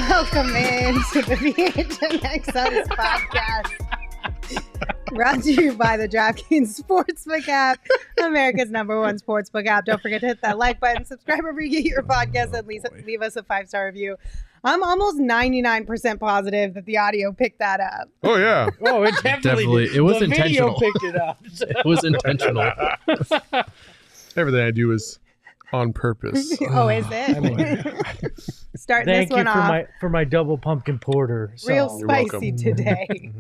Welcome in to the PHNX Suns podcast, brought to you by the DraftKings Sportsbook app, America's #1 sportsbook app. Don't forget to hit that like button, subscribe wherever you get your podcast, and leave us a 5-star review. I'm almost 99% positive that the audio picked that up. Oh, yeah. Oh, it definitely did. It was the intentional. Video picked it up. It was intentional. Everything I do is on purpose. Oh, is it? Starting Thank this one you off. for my double pumpkin porter. Real Saul. spicy today.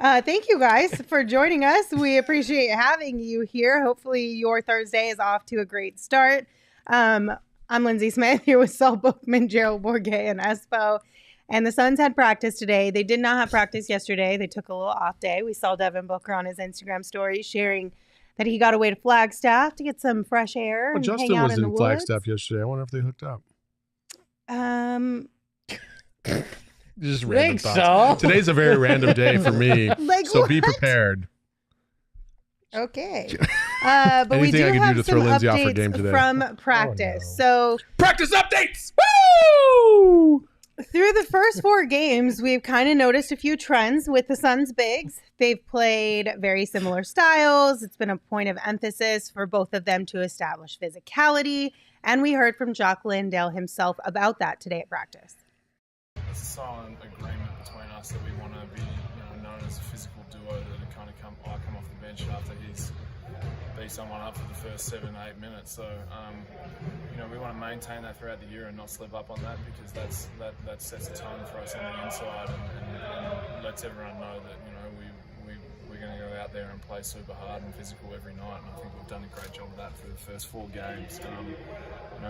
Thank you guys for joining us. We appreciate having you here. Hopefully your Thursday is off to a great start. I'm Lindsey Smith here with Saul, Bookman, Gerald, Bourguet, and Espo. And the Suns had practice today. They did not have practice yesterday. They took a little off day. We saw Devin Booker on his Instagram story sharing that he got away to Flagstaff to get some fresh air. Well, and Justin hang out was in in the Flagstaff yesterday. I wonder if they hooked up. Just random Thanks, thoughts. Saul. Today's a very random day for me, Like so be what? prepared. Okay. But we Anything do I can do have to some throw Lindsey off her updates game today. from practice. Oh, So Practice updates! Woo! Through the first 4 games, we've kind of noticed a few trends with the Suns bigs. They've played very similar styles. It's been a point of emphasis for both of them to establish physicality. And we heard from Jock Landale himself about that today at practice. It's a silent agreement between us that we want to be known as a physical duo that kind of come off the bench after he's beat someone up for the first 7 to 8 minutes. So, we want to maintain that throughout the year and not slip up on that, because that sets a tone for us on the inside and lets everyone know that we're going to go out there and play super hard and physical every night. And I think we've done a great job of that for the first 4 games.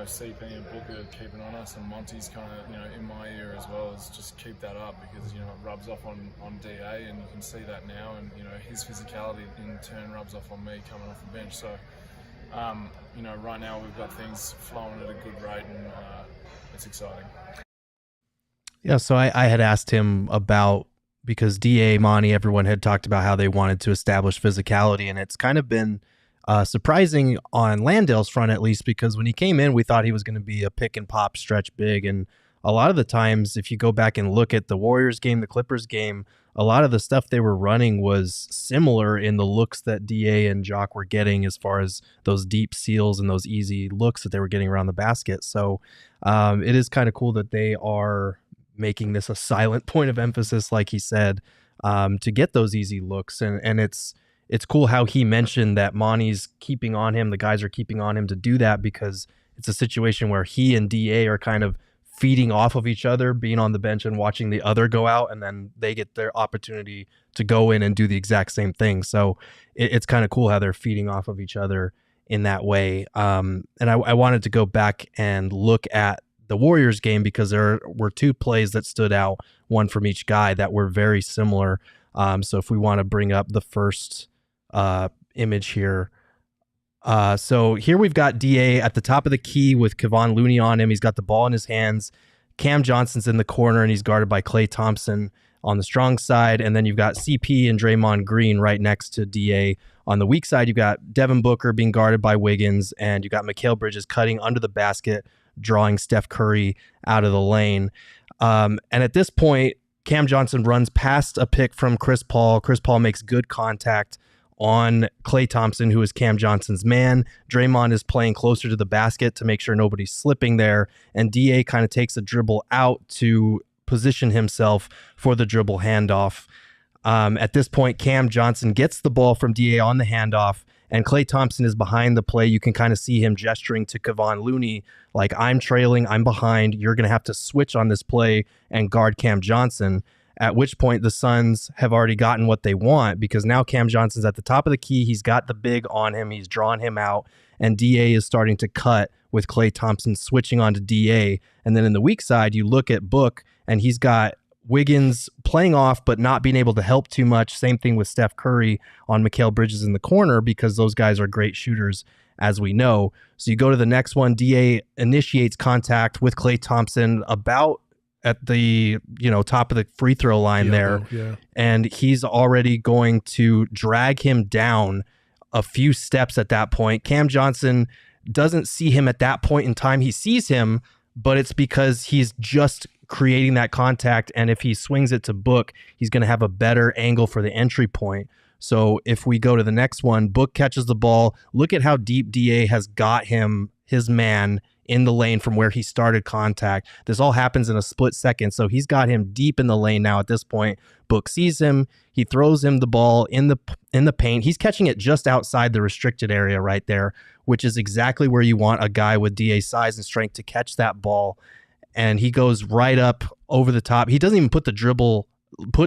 CP and Booker keeping on us, and Monty's kind of in my ear as well, is just keep that up, because it rubs off on DA, and you can see that now, and his physicality in turn rubs off on me coming off the bench. So right now we've got things flowing at a good rate, and it's exciting. Yeah, so I had asked him about, because DA, Monty, everyone had talked about how they wanted to establish physicality, and it's kind of been surprising on Landale's front, at least, because when he came in, we thought he was going to be a pick and pop stretch big. And a lot of the times, if you go back and look at the Warriors game, the Clippers game, a lot of the stuff they were running was similar in the looks that DA and Jock were getting, as far as those deep seals and those easy looks that they were getting around the basket. So it is kind of cool that they are making this a silent point of emphasis, like he said, to get those easy looks. And it's cool how he mentioned that Monty's keeping on him. The guys are keeping on him to do that, because it's a situation where he and DA are kind of feeding off of each other, being on the bench and watching the other go out, and then they get their opportunity to go in and do the exact same thing. So it's kind of cool how they're feeding off of each other in that way. And I wanted to go back and look at the Warriors game, because there were 2 plays that stood out, one from each guy, that were very similar. So if we want to bring up the first image here. So here we've got DA at the top of the key with Kevon Looney on him. He's got the ball in his hands. Cam Johnson's in the corner, and he's guarded by Klay Thompson on the strong side. And then you've got CP and Draymond Green right next to DA. On the weak side, you've got Devin Booker being guarded by Wiggins, and you've got Mikal Bridges cutting under the basket, drawing Steph Curry out of the lane. And at this point, Cam Johnson runs past a pick from Chris Paul. Chris Paul makes good contact on Klay Thompson, who is Cam Johnson's man. Draymond is playing closer to the basket to make sure nobody's slipping there. And DA kind of takes a dribble out to position himself for the dribble handoff. At this point, Cam Johnson gets the ball from DA on the handoff, and Klay Thompson is behind the play. You can kind of see him gesturing to Kevon Looney, like, I'm trailing, I'm behind. You're going to have to switch on this play and guard Cam Johnson. at which point the Suns have already gotten what they want, because now Cam Johnson's at the top of the key. He's got the big on him. He's drawn him out, and DA is starting to cut with Klay Thompson switching on to DA. And then in the weak side, you look at Book, and he's got Wiggins playing off but not being able to help too much. Same thing with Steph Curry on Mikal Bridges in the corner, because those guys are great shooters, as we know. So you go to the next one. DA initiates contact with Klay Thompson about at the top of the free throw line there. Yeah. And he's already going to drag him down a few steps at that point. Cam Johnson doesn't see him at that point in time. He sees him, but it's because he's just creating that contact. And if he swings it to Book, he's going to have a better angle for the entry point. So if we go to the next one, Book catches the ball. Look at how deep DA has got him, his man, in the lane from where he started contact. This all happens in a split second. So he's got him deep in the lane now at this point. Book sees him. He throws him the ball in the paint. He's catching it just outside the restricted area right there, which is exactly where you want a guy with DA size and strength to catch that ball. And he goes right up over the top. He doesn't even put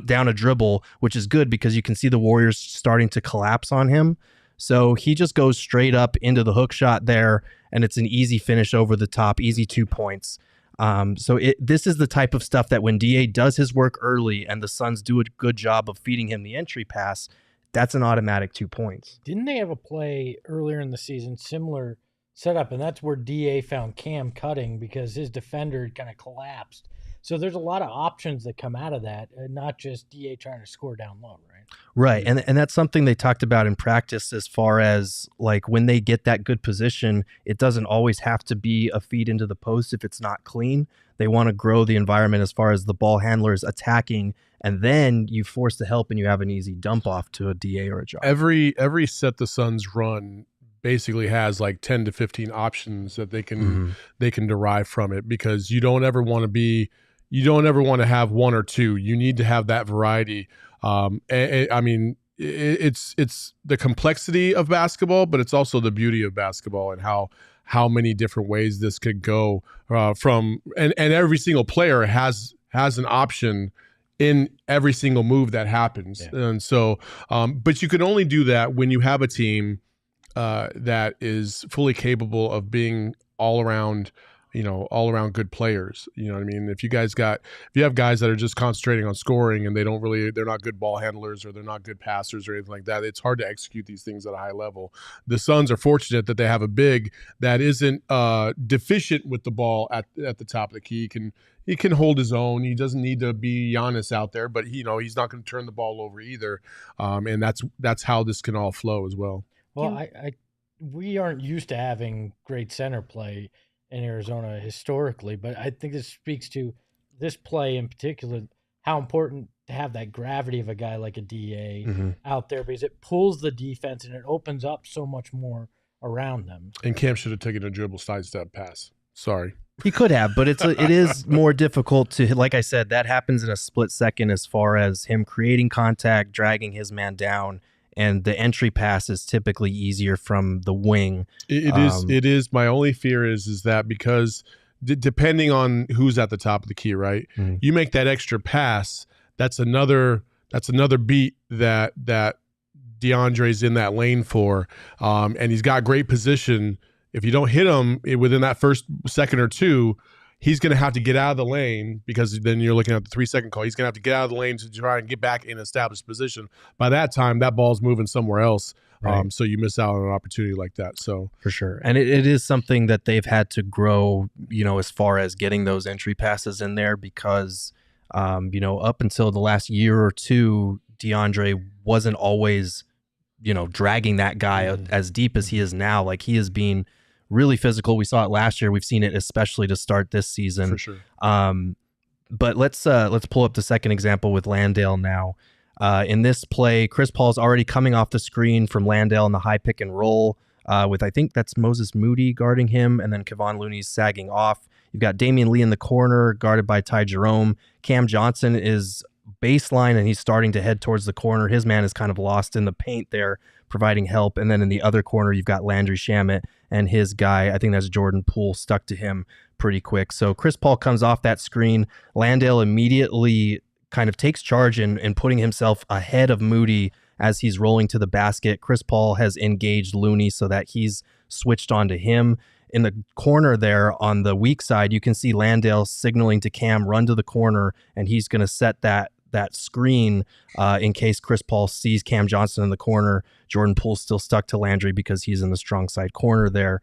down a dribble, which is good because you can see the Warriors starting to collapse on him. So he just goes straight up into the hook shot there, and it's an easy finish over the top, easy 2 points. This is the type of stuff that when DA does his work early and the Suns do a good job of feeding him the entry pass, that's an automatic 2 points. Didn't they have a play earlier in the season, similar setup, and that's where DA found Cam cutting because his defender kind of collapsed. So there's a lot of options that come out of that, and not just DA trying to score down low, right? Right, and that's something they talked about in practice as far as like when they get that good position, it doesn't always have to be a feed into the post if it's not clean. They want to grow the environment as far as the ball handlers attacking, and then you force the help and you have an easy dump off to a DA or a Jock. Every set the Suns run basically has like 10 to 15 options that they can derive from it, because you don't ever want to have one or two. You need to have that variety. I mean, it's the complexity of basketball, but it's also the beauty of basketball and how many different ways this could go and every single player has an option in every single move that happens. Yeah. And so, but you can only do that when you have a team that is fully capable of being all around good players. You know what I mean? If you have guys that are just concentrating on scoring and they're not good ball handlers or they're not good passers or anything like that, it's hard to execute these things at a high level. The Suns are fortunate that they have a big that isn't deficient with the ball at the top of the key. He can hold his own. He doesn't need to be Giannis out there, but he's not going to turn the ball over either. And that's how this can all flow as well. Well, we aren't used to having great center play in Arizona historically, but I think this speaks to this play in particular, how important to have that gravity of a guy like a DA out there, because it pulls the defense and it opens up so much more around them. And Cam should have taken a dribble sidestep pass. Sorry. He could have, but it is more difficult to, like I said, that happens in a split second as far as him creating contact, dragging his man down. And the entry pass is typically easier from the wing. It is. My only fear is that because depending on who's at the top of the key, right? Mm-hmm. You make that extra pass. That's another beat that Deandre's in that lane for, and he's got great position. If you don't hit him within that first second or two, he's going to have to get out of the lane, because then you're looking at the 3-second call. He's going to have to get out of the lane to try and get back in established position. By that time, that ball's moving somewhere else. Right. So you miss out on an opportunity like that. So for sure. And it is something that they've had to grow, as far as getting those entry passes in there, because, up until the last year or two, Deandre wasn't always, dragging that guy as deep as he is now. Like, he is being really physical. We saw it last year. We've seen it especially to start this season. For sure. But let's pull up the second example with Landale now. In this play, Chris Paul's already coming off the screen from Landale in the high pick and roll with, I think that's Moses Moody guarding him, and then Kevon Looney's sagging off. You've got Damian Lee in the corner guarded by Ty Jerome. Cam Johnson is baseline and he's starting to head towards the corner. His man is kind of lost in the paint there, providing help. And then in the other corner, you've got Landry Shamet and his guy, I think that's Jordan Poole, stuck to him pretty quick. So Chris Paul comes off that screen. Landale immediately kind of takes charge in putting himself ahead of Moody as he's rolling to the basket. Chris Paul has engaged Looney so that he's switched onto him. In the corner there on the weak side, you can see Landale signaling to Cam, run to the corner, and he's going to set that screen in case Chris Paul sees Cam Johnson in the corner. Jordan Poole's still stuck to Landry because he's in the strong side corner there.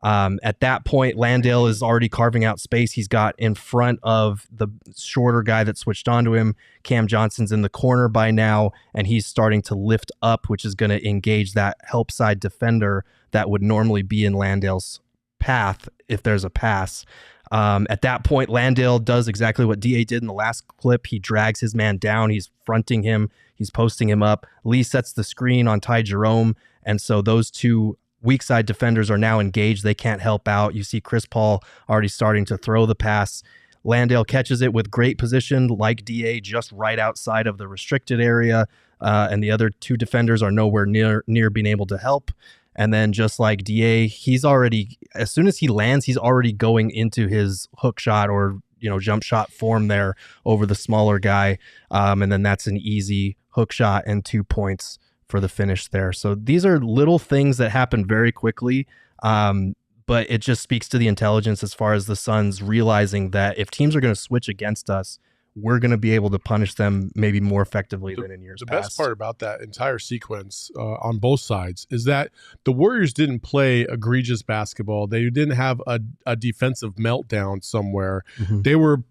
At that point, Landale is already carving out space. He's got in front of the shorter guy that switched onto him. Cam Johnson's in the corner by now, and he's starting to lift up, which is going to engage that help side defender that would normally be in Landale's path if there's a pass. At that point, Landale does exactly what DA did in the last clip. He drags his man down. He's fronting him. He's posting him up. Lee sets the screen on Ty Jerome, and so those two weak side defenders are now engaged. They can't help out. You see Chris Paul already starting to throw the pass. Landale catches it with great position, like DA, just right outside of the restricted area, and the other two defenders are nowhere near being able to help. And then just like DA, he's already, as soon as he lands, he's already going into his hook shot or, jump shot form there over the smaller guy. And then that's an easy hook shot and 2 points for the finish there. So these are little things that happen very quickly. But it just speaks to the intelligence as far as the Suns realizing that if teams are going to switch against us, we're going to be able to punish them maybe more effectively than in years past. The best part about that entire sequence on both sides is that the Warriors didn't play egregious basketball. They didn't have a defensive meltdown somewhere. Mm-hmm. They were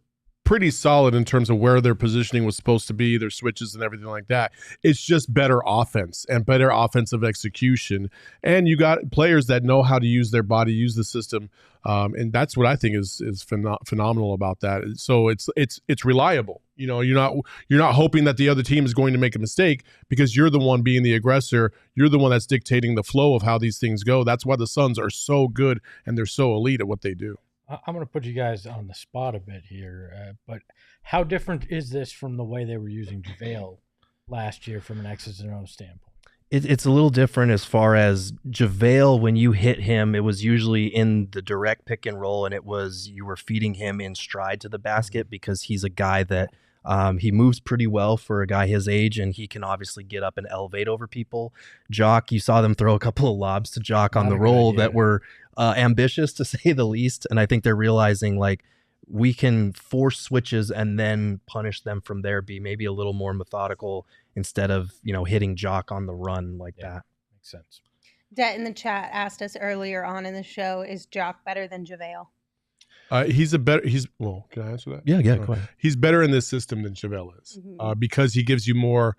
pretty solid in terms of where their positioning was supposed to be, their switches and everything like that. It's just better offense and better offensive execution. And you got players that know how to use their body, use the system. And that's what I think is phenomenal about that. So it's reliable. You're not hoping that the other team is going to make a mistake because you're the one being the aggressor. You're the one that's dictating the flow of how these things go. That's why the Suns are so good and they're so elite at what they do. I'm going to put you guys on the spot a bit here, but how different is this from the way they were using JaVale last year from an X's and O's standpoint? It's a little different as far as JaVale, when you hit him, it was usually in the direct pick and roll, and you were feeding him in stride to the basket because he's a guy that he moves pretty well for a guy his age, and he can obviously get up and elevate over people. Jock, you saw them throw a couple of lobs to Jock on the roll that were ambitious to say the least, and I think they're realizing we can force switches and then punish them from there, be maybe a little more methodical instead of hitting Jock on the run like that. Makes sense. Det in the chat asked us earlier on in the show, is Jock better than JaVale? Can I answer that? Yeah, go ahead. He's better in this system than JaVale is because he gives you more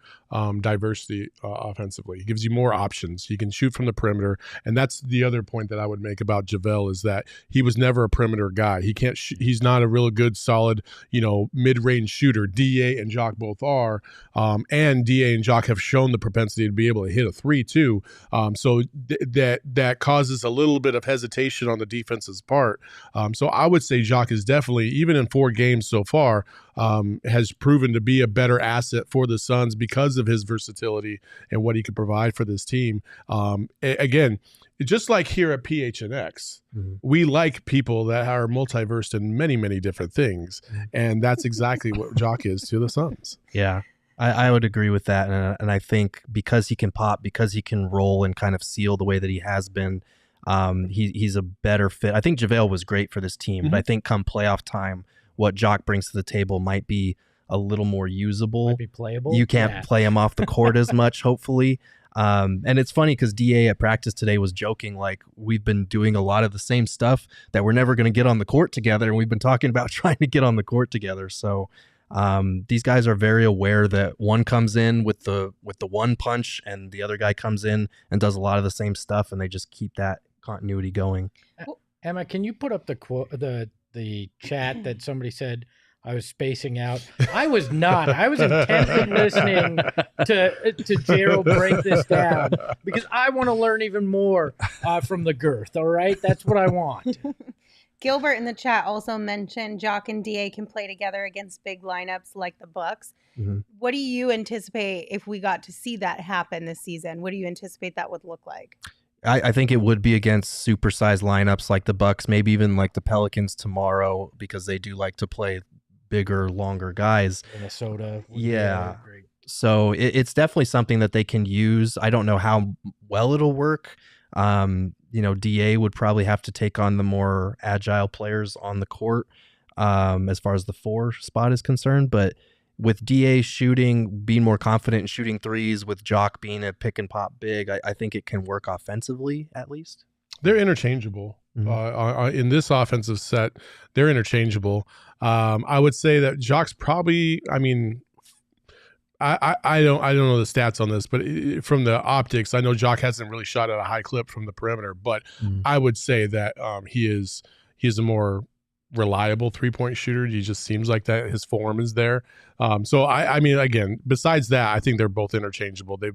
diversity offensively. He gives you more options. He can shoot from the perimeter, and that's the other point that I would make about JaVale is that he was never a perimeter guy. He can't. He's not a real good, solid, mid-range shooter. Da and Jock both are, and Da and Jock have shown the propensity to be able to hit a three too. So that causes a little bit of hesitation on the defense's part. So I would say Jock is definitely, even in 4 games so far, has proven to be a better asset for the Suns because of his versatility and what he could provide for this team. Again, just like here at PHNX, we like people that are multiversed in many, many different things. And that's exactly what Jock is to the Suns. Yeah, I would agree with that. And I think because he can pop, because he can roll and kind of seal the way that he has been, he's a better fit. I think JaVale was great for this team, but I think come playoff time, what Jock brings to the table might be a little more usable. Might be playable. You can't play him off the court as much, hopefully. And it's funny because DA at practice today was joking, we've been doing a lot of the same stuff that we're never going to get on the court together. And we've been talking about trying to get on the court together. So these guys are very aware that one comes in with the one punch and the other guy comes in and does a lot of the same stuff, and they just keep that continuity going. Emma, can you put up the chat that somebody said I was spacing out? I was not. I was intently listening to Gerald break this down because I want to learn even more from the girth. All right, that's what I want. Gilbert in the chat also mentioned Jock and DA can play together against big lineups like the Bucks. What do you anticipate if we got to see that happen this season? What do you anticipate that would look like? I think it would be against supersized lineups like the Bucks, maybe even like the Pelicans tomorrow, because they do like to play bigger, longer guys. Minnesota. Yeah. Great. So it's definitely something that they can use. I don't know how well it'll work. DA would probably have to take on the more agile players on the court as far as the 4 spot is concerned. But with DA being more confident in shooting threes, with Jock being a pick and pop big, I think it can work offensively at least. They're interchangeable. Mm-hmm. In this offensive set, they're interchangeable. I would say that Jock's probably, I mean, I don't know the stats on this, but from the optics, I know Jock hasn't really shot at a high clip from the perimeter, but I would say that he is a more reliable 3-point shooter. He just seems like that his form is there. So I mean, again, besides that, I think they're both interchangeable. They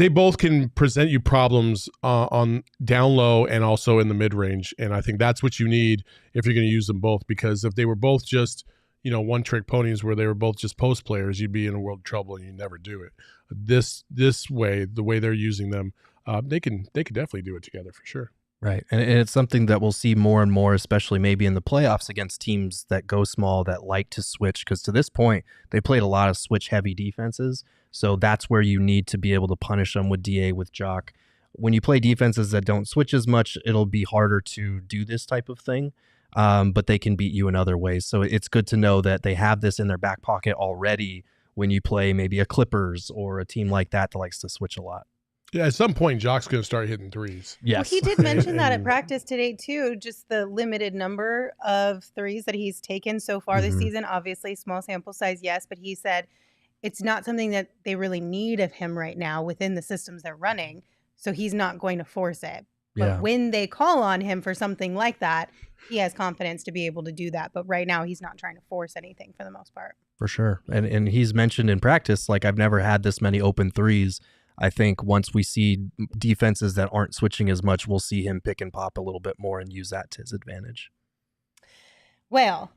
both can present you problems on down low and also in the mid range, and I think that's what you need if you're going to use them both. Because if they were both just one trick ponies where they were both just post players, you'd be in a world of trouble and you never do it. This way, the way they're using them, they can definitely do it together for sure. Right. And it's something that we'll see more and more, especially maybe in the playoffs against teams that go small, that like to switch. Because to this point, they played a lot of switch heavy defenses. So that's where you need to be able to punish them with DA, with Jock. When you play defenses that don't switch as much, it'll be harder to do this type of thing. But they can beat you in other ways. So it's good to know that they have this in their back pocket already when you play maybe a Clippers or a team like that likes to switch a lot. Yeah, at some point, Jock's going to start hitting threes. Yes. Well, he did mention that at practice today, too, just the limited number of threes that he's taken so far this season. Obviously, small sample size, yes, but he said it's not something that they really need of him right now within the systems they're running, so he's not going to force it. But when they call on him for something like that, he has confidence to be able to do that. But right now, he's not trying to force anything for the most part. For sure. And he's mentioned in practice, like, I've never had this many open threes. I think once we see defenses that aren't switching as much, we'll see him pick and pop a little bit more and use that to his advantage. Well,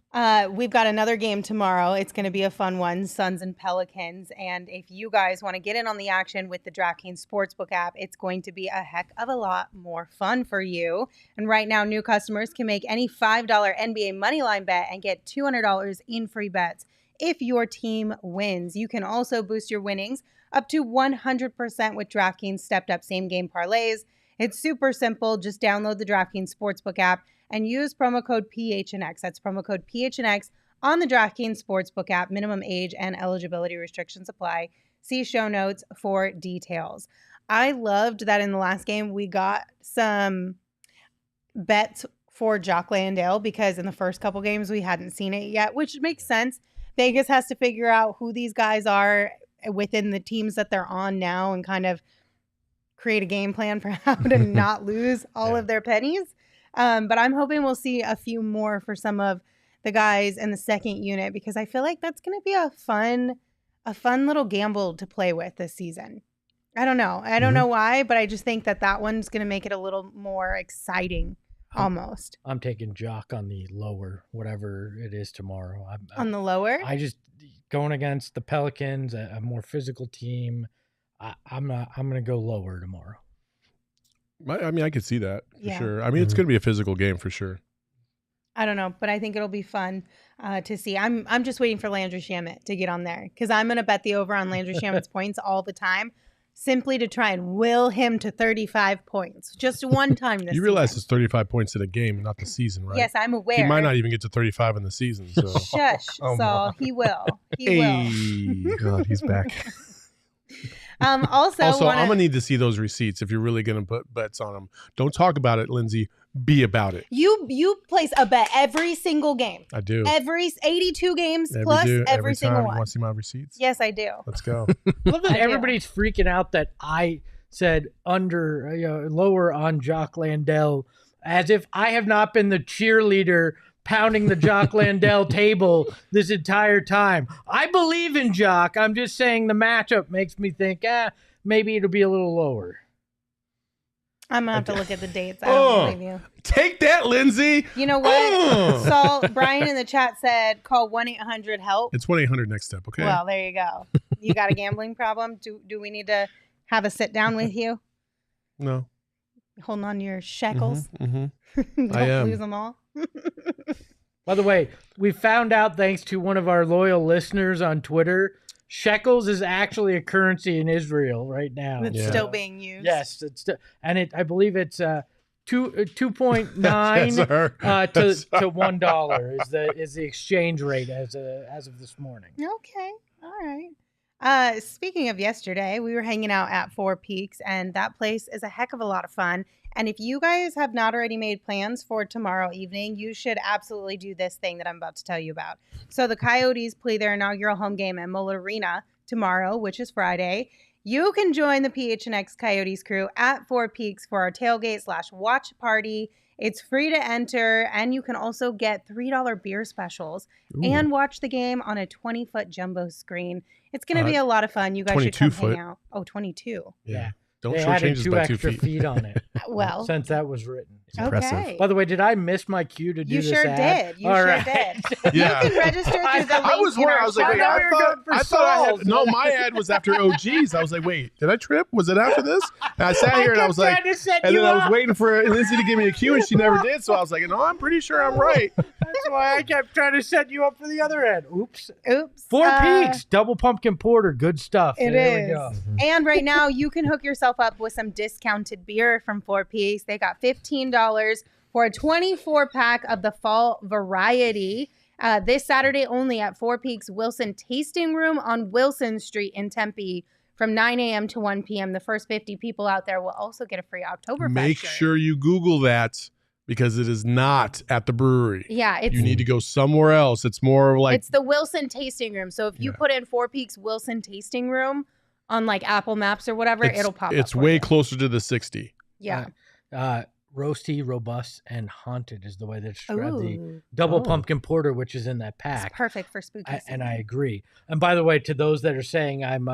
we've got another game tomorrow. It's going to be a fun one, Suns and Pelicans. And if you guys want to get in on the action with the DraftKings Sportsbook app, it's going to be a heck of a lot more fun for you. And right now, new customers can make any $5 NBA moneyline bet and get $200 in free bets if your team wins. You can also boost your winnings up to 100% with DraftKings stepped-up same-game parlays. It's super simple. Just download the DraftKings Sportsbook app and use promo code PHNX. That's promo code PHNX on the DraftKings Sportsbook app. Minimum age and eligibility restrictions apply. See show notes for details. I loved that in the last game we got some bets for Jock Landale because in the first couple games we hadn't seen it yet, which makes sense. Vegas has to figure out who these guys are within the teams that they're on now and kind of create a game plan for how to not lose all of their pennies. But I'm hoping we'll see a few more for some of the guys in the second unit because I feel like that's going to be a fun little gamble to play with this season. I don't know. I don't know why, but I just think that one's going to make it a little more exciting almost. I'm taking Jock on the lower, whatever it is tomorrow. On the lower? I just going against the Pelicans, a more physical team. I'm going to go lower tomorrow. I mean, I could see that for sure. I mean, it's going to be a physical game for sure. I don't know, but I think it'll be fun to see. I'm just waiting for Landry Shamet to get on there because I'm going to bet the over on Landry Shamet's points all the time, simply to try and will him to 35 points just one time this season. You realize it's 35 points in a game, not the season, right? Yes, I'm aware. He might not even get to 35 in the season. So. Shush, Saul. He will. He will. God, he's back. Also, I'm going to need to see those receipts if you're really going to put bets on them. Don't talk about it, Lindsey. Be about it. You place a bet every single game. I do. Every 82 games plus every single one. You want to see my receipts? Yes, I do. Let's go. Look at everybody's freaking out that I said lower on Jock Landale, as if I have not been the cheerleader pounding the Jock Landale table this entire time. I believe in Jock. I'm just saying the matchup makes me think, maybe it'll be a little lower. I'm going to have to look at the dates. I don't believe you. Take that, Lindsey. You know what? Saul, Brian in the chat said, call 1-800-HELP. It's 1-800 next step, okay? Well, there you go. You got a gambling problem? Do we need to have a sit down with you? No. Holding on to your shekels? Mm-hmm. Don't I am. lose them all? By the way, we found out thanks to one of our loyal listeners on Twitter, shekels is actually a currency in Israel right now. It's still being used. Yes, I believe it's 2.9 to $1 is the exchange rate as of this morning. Okay, all right. Speaking of yesterday, we were hanging out at Four Peaks, and that place is a heck of a lot of fun. And if you guys have not already made plans for tomorrow evening, you should absolutely do this thing that I'm about to tell you about. So the Coyotes play their inaugural home game at Mullet Arena tomorrow, which is Friday. You can join the PHNX Coyotes crew at Four Peaks for our tailgate/watch party. It's free to enter, and you can also get $3 beer specials and watch the game on a 20-foot jumbo screen. It's going to be a lot of fun. You guys should come hang out. Oh, 22. Yeah. Don't they short added changes 2 by 2 extra feet. on it. Well, since that was written. Okay. By the way, did I miss my cue to do you this sure ad? did. You sure did. Yeah. You can register through the link. I was worried. I was like, wait, I thought I had, Saul. my ad was after OGs. I was like, wait, did I trip? Was it after this? And I sat here and I was like, and then I was waiting for Lindsey to give me a cue and she never did. So I was like, no, I'm pretty sure I'm right. That's why I kept trying to set you up for the other end. Oops. Oops. Four Peaks, double pumpkin porter, good stuff. It there is. We go. And right now you can hook yourself up with some discounted beer from Four Peaks. They got $15 for a 24-pack of the fall variety. This Saturday only at Four Peaks Wilson Tasting Room on Wilson Street in Tempe from 9 a.m. to 1 p.m. The first 50 people out there will also get a free Oktoberfest Make shirt. sure you Google that because it is not at the brewery. Yeah, You need to go somewhere else. It's more like it's the Wilson Tasting Room. So if you put in Four Peaks Wilson Tasting Room on like Apple Maps or whatever, it'll pop up. It's for way you. closer to the 60. Yeah. Roasty, robust, and haunted is the way they describe the Ooh. double pumpkin porter, which is in that pack. It's perfect for spooky season. And I agree. And by the way, to those that are saying I'm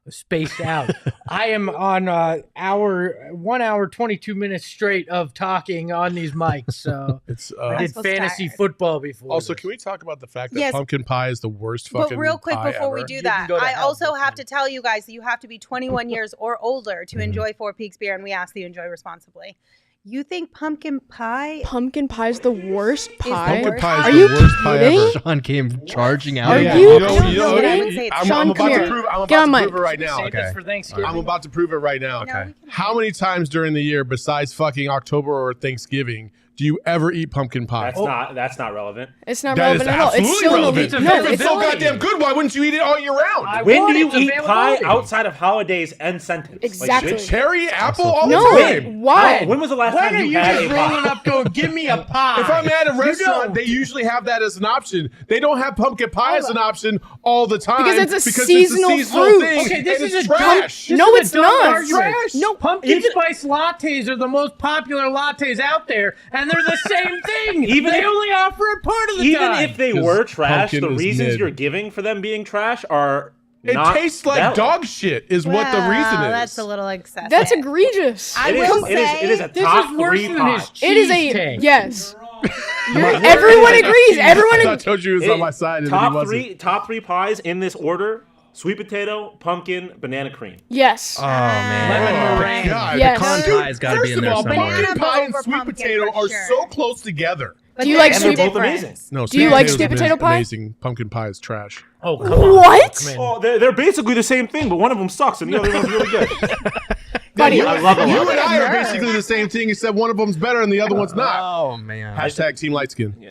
spaced out, I am on 1 hour 22 minutes straight of talking on these mics. So It's I did Russell's fantasy tired. football before. also, this. can we talk about the fact that Yes. pumpkin pie is the worst fucking But real quick pie before we ever? do You that, can go to I hell, also have Bookman. to tell you guys that you have to be 21 years or older to enjoy Four Peaks beer, and we ask that you enjoy responsibly. You think pumpkin pie? Pumpkin pie is the worst pie. Pumpkin pie is Are the you worst pie kidding? ever. Sean came charging out. Are Yeah, you kidding? I'm Sean, about come to here. prove. I'm Get about on to mic. prove it right now. Save this for Thanksgiving. I'm about to prove it right now. No, we can- How many times during the year, besides fucking October or Thanksgiving, do you ever eat pumpkin pie? That's not relevant. It's not That is relevant at all. It's absolutely still relevant. no. If it's so goddamn good, why wouldn't you eat it all year round? When want do you its eat pie availability. outside of holidays and sentence? Exactly. Like, Cherry, apple, all the No, time. why? when was the last Why time are you you had just a rolling pie? up going, give me a pie? If I'm at a restaurant, don't. they usually have that as an option. They don't have pumpkin pie as an option all the time Because it's a seasonal fruit. thing. Okay, this and is it's a dumb- trash. This No, is a it's dumb not. argument. Trash. No, Pumpkin spice lattes are the most popular lattes out there, and they're the same thing. Even they if- only offer it part of the Even time. if they 'Cause were trash, pumpkin the is reasons mid. you're giving for them being trash are It not tastes like valid. dog shit is what the reason is. That's a little excessive. That's egregious. I It is- will it is- say it is a this top is worse three than pie. his cheese It is a take. yes. Everyone agrees. Everyone I told you he was on my side. And then he wasn't. Top three pies in this order: sweet potato, pumpkin, banana cream. Yes. Oh man. Lemon Oh, meringue. God. Yes. Pecan Dude, pie's got to be first in of there all, somewhere. pumpkin pie and Over sweet pumpkin potato for are sure. so close together. But Do you there's like a sweet- Both difference. amazing. No, Do you like potato's sweet potato pie? Amazing. Pumpkin pie is trash. Oh, come on. What? Bookman. Oh, they're basically the same thing, but one of them sucks and the other one's really good. Buddy, I love it. You and I are basically the same thing, except one of them's better and the other one's not. Oh man. Hashtag Team Light Skin. I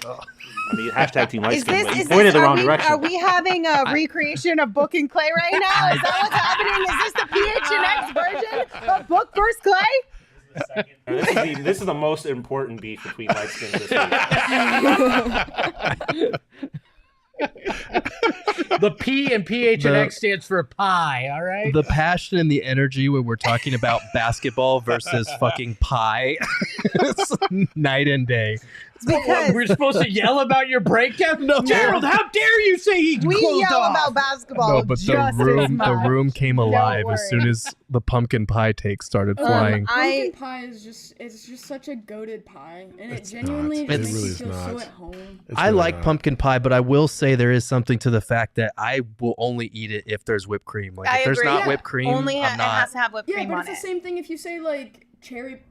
mean, hashtag Team Light Is Skin, this, but you is pointed this the are, wrong we, direction. are we having a recreation of Book and Clay right now? Is that what's happening? Is this the PHNX version of Book versus Clay? This is the most important beef between Light Skins this week. The P in PHNX stands for pie, all right? The passion and the energy when we're talking about basketball versus fucking pie. It's night and day. Because We're supposed to yell about your breakdown? No. Gerald, how dare you say he we closed yell off? about basketball No, but just the as room much. came alive as worry. soon as the pumpkin pie take started flying. pumpkin pie is just such a goated pie, and it genuinely not. It makes really you is feel not. so at home. It's I really like not. pumpkin pie, but I will say there is something to the fact that I will only eat it if there's whipped cream. Like I if there's agree. not Yeah. whipped cream, Only I'm it not. has to have whipped Yeah, cream but on it's the it. same thing if you say like cherry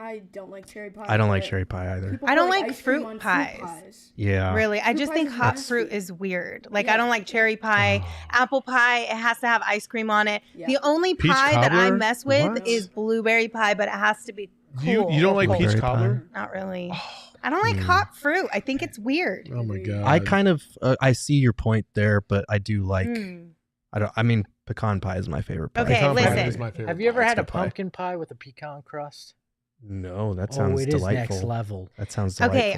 I don't like cherry pie. I don't like but cherry pie either. people I don't put, like ice cream fruit on pies. Yeah. Really, I Fruit just pie think is hot nasty. fruit is weird. Like, Yeah. I don't like cherry pie. Apple pie, it has to have ice cream on it. Yeah. The only Peach pie that I cobbler? mess with What? is blueberry pie, but it has to be cool. You don't like cold. peach Blueberry cobbler? Not really. I don't like hot fruit. I think it's weird. Oh my god. I kind of I see your point there, but I do like Mm. I mean pecan pie is my favorite pie. Okay, Pecan pie listen. is my favorite Have you ever pie. had a good pie. pumpkin pie with a pecan crust? No, that sounds It is delightful. next level. That sounds delightful. Okay,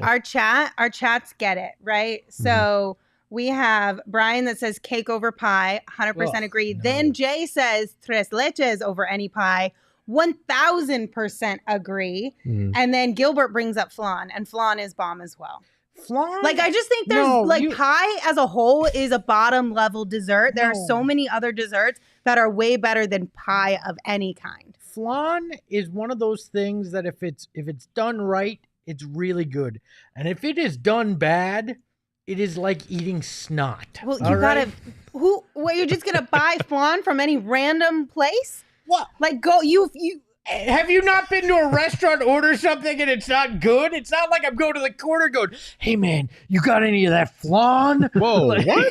our chats get it, right? So we have Brian that says cake over pie, 100% Ugh, agree. no. Then Jay says tres leches over any pie, 1000% agree. Mhm. And then Gilbert brings up flan, and flan is bomb as well. Flan? Like, I just think there's No, pie as a whole is a bottom level dessert. There are No. so many other desserts that are way better than pie of any kind. Flan is one of those things that if it's done right, it's really good. And if it is done bad, it is like eating snot. Well, all you right? gotta, you're just gonna buy flan from any random place? What? Like, go, you, Have you not been to a restaurant, order something, and it's not good? It's not like I'm going to the corner going, hey, man, you got any of that flan? Whoa, Like- what?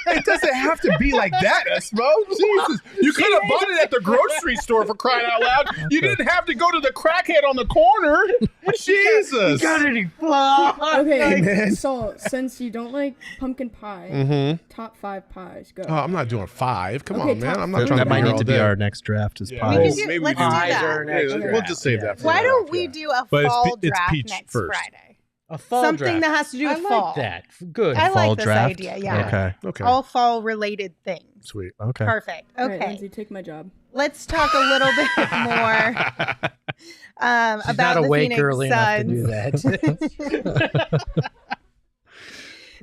It doesn't have to be like that, Espo. Jesus. You could have bought it at the grocery store for crying out loud. You didn't have to go to the crackhead on the corner. Jesus. You got any flan? Okay, man. so since you don't like pumpkin pie, Mm-hmm. top 5 pies, go. Oh, I'm not doing 5. Come Okay, on, man. top I'm not five. trying that to might be here need all to be day. our next draft is Yeah. We pies. can do- Maybe let's we do Pies that. are next Yeah, draft. we'll just save Yeah. that for why the don't draft, we yeah. do a But it's fall it's draft peach next first. Friday? A fall Something draft. that has to do with I fall. like that. Good. I Fall like this draft? idea, yeah. Okay. Okay. All fall related things. Sweet. Okay. Perfect. All right, Okay. Lindsay, take my job. Let's talk a little bit more She's about not the awake Phoenix early enough to do Suns. that.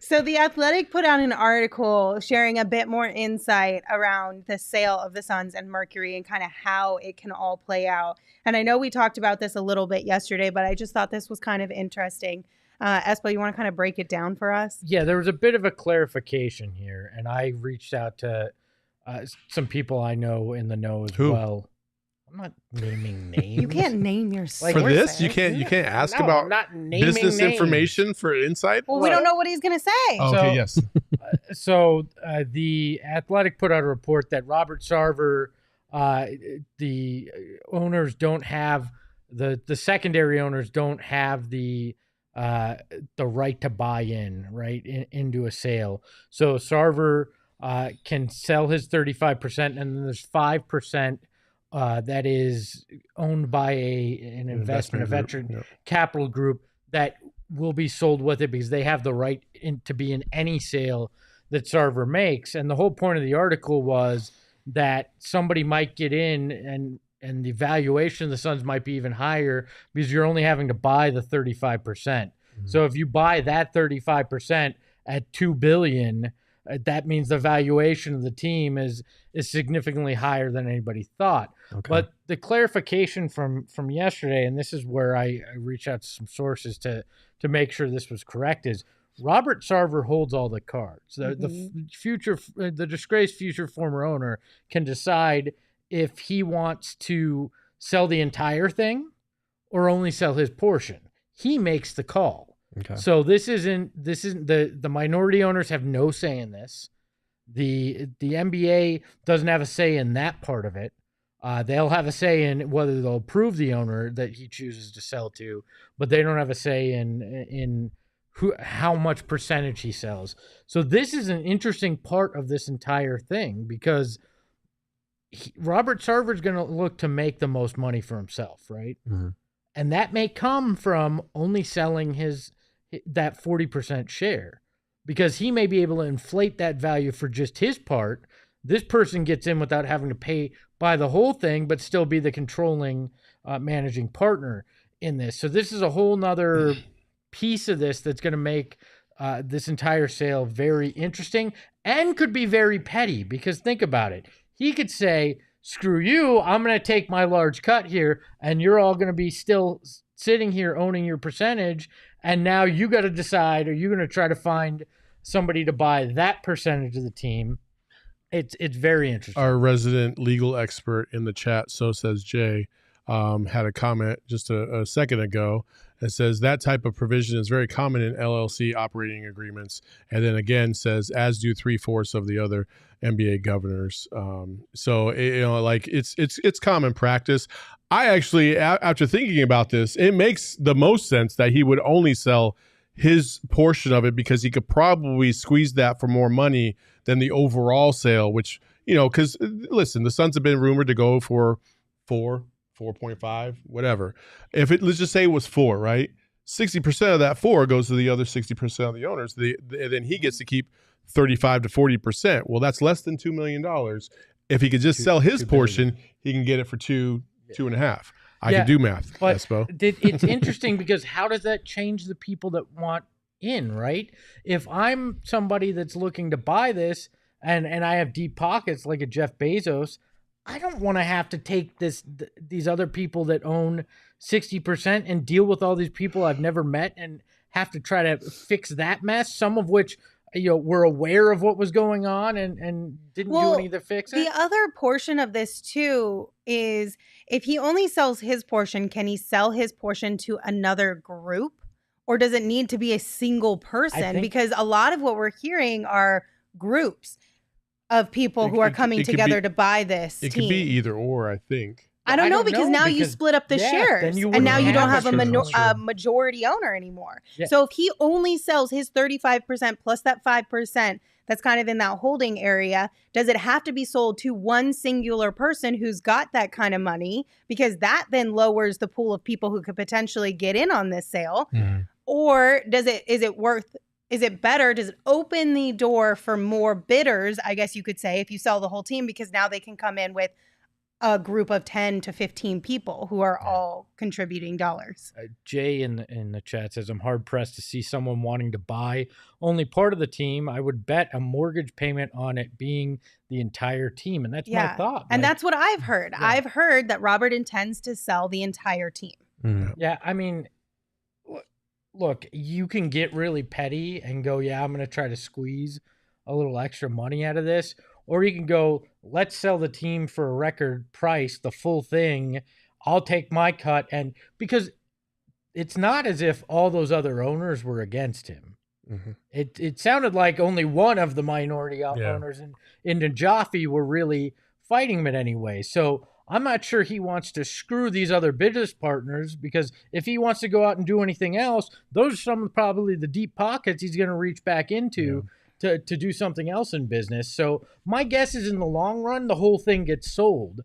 So The Athletic put out an article sharing a bit more insight around the sale of the Suns and Mercury and kind of how it can all play out. And I know we talked about this a little bit yesterday, but I just thought this was kind of interesting. Espo, you want to kind of break it down for us? Yeah, there was a bit of a clarification here, and I reached out to some people I know in the know as Who? well. I'm not naming names. You can't name your Like, For sources. this, you can't ask No, about I'm not naming business names. information for insight. Well, we don't know what he's going to say. Oh, So- okay, yes. So the Athletic put out a report that Robert Sarver, the owners don't have the secondary owners don't have the right to buy into a sale. So Sarver can sell his 35%, and then there's 5% that is owned by an investment, a venture group, capital group that will be sold with it because they have the right to be in any sale that Sarver makes. And the whole point of the article was that somebody might get in and the valuation of the Suns might be even higher because you're only having to buy the 35%. So if you buy that 35% at $2 billion, that means the valuation of the team is significantly higher than anybody thought. Okay. But the clarification from yesterday, and this is where I reached out to some sources to make sure this was correct, is Robert Sarver holds all the cards. The disgraced future former owner can decide if he wants to sell the entire thing or only sell his portion. He makes the call. Okay. So this isn't the minority owners have no say in this. The NBA doesn't have a say in that part of it. They'll have a say in whether they'll approve the owner that he chooses to sell to, but they don't have a say in how much percentage he sells. So this is an interesting part of this entire thing because Robert Sarver is going to look to make the most money for himself, right? Mhm. And that may come from only selling that 40% share because he may be able to inflate that value for just his part. This person gets in without having to buy the whole thing, but still be the controlling managing partner in this. So this is a whole nother piece of this that's going to make this entire sale very interesting and could be very petty because think about it. He could say, screw you, I'm going to take my large cut here and you're all going to be still sitting here owning your percentage. And now you got to decide, are you going to try to find somebody to buy that percentage of the team? It's very interesting. Our resident legal expert in the chat, so says Jay, had a comment just a second ago. It says that type of provision is very common in LLC operating agreements, and then again says as do 3/4 of the other NBA governors. So it's common practice. I actually, after thinking about this, it makes the most sense that he would only sell his portion of it because he could probably squeeze that for more money than the overall sale. Which because listen, the Suns have been rumored to go for 4.5, whatever. Let's just say it was 4, right? 60% of that 4 goes to the other 60% of the owners. Then he gets to keep 35 to 40%. Well, that's less than $2 million. If he could just sell his portion, he can get it for 2.5. I can do math, but Espo. It's interesting because how does that change the people that want in, right? If I'm somebody that's looking to buy this and I have deep pockets like a Jeff Bezos, I don't want to have to take these other people that own 60% and deal with all these people I've never met and have to try to fix that mess. Some of which, were aware of what was going on and didn't do anything to fix it. The other portion of this too is if he only sells his portion, can he sell his portion to another group, or does it need to be a single person? Because a lot of what we're hearing are groups of people who are coming together to buy this team. It could be either or, I think. I don't know because now you split up the shares and now you don't have a majority owner anymore. Yeah. So if he only sells his 35% plus that 5% that's kind of in that holding area, does it have to be sold to one singular person who's got that kind of money? Because that then lowers the pool of people who could potentially get in on this sale. Or is it better? Does it open the door for more bidders, I guess you could say, if you sell the whole team, because now they can come in with a group of 10 to 15 people who are all contributing dollars. Jay in the chat says, I'm hard pressed to see someone wanting to buy only part of the team. I would bet a mortgage payment on it being the entire team. And that's my thought. And that's what I've heard. Yeah. I've heard that Robert intends to sell the entire team. Yeah. I mean, look, you can get really petty and go, I'm going to try to squeeze a little extra money out of this. Or you can go, let's sell the team for a record price, the full thing. I'll take my cut. And because it's not as if all those other owners were against him. It sounded like only one of the minority owners in Najafi were really fighting him in any way. So I'm not sure he wants to screw these other business partners, because if he wants to go out and do anything else, those are some of probably the deep pockets he's going to reach back into to do something else in business. So my guess is in the long run, the whole thing gets sold.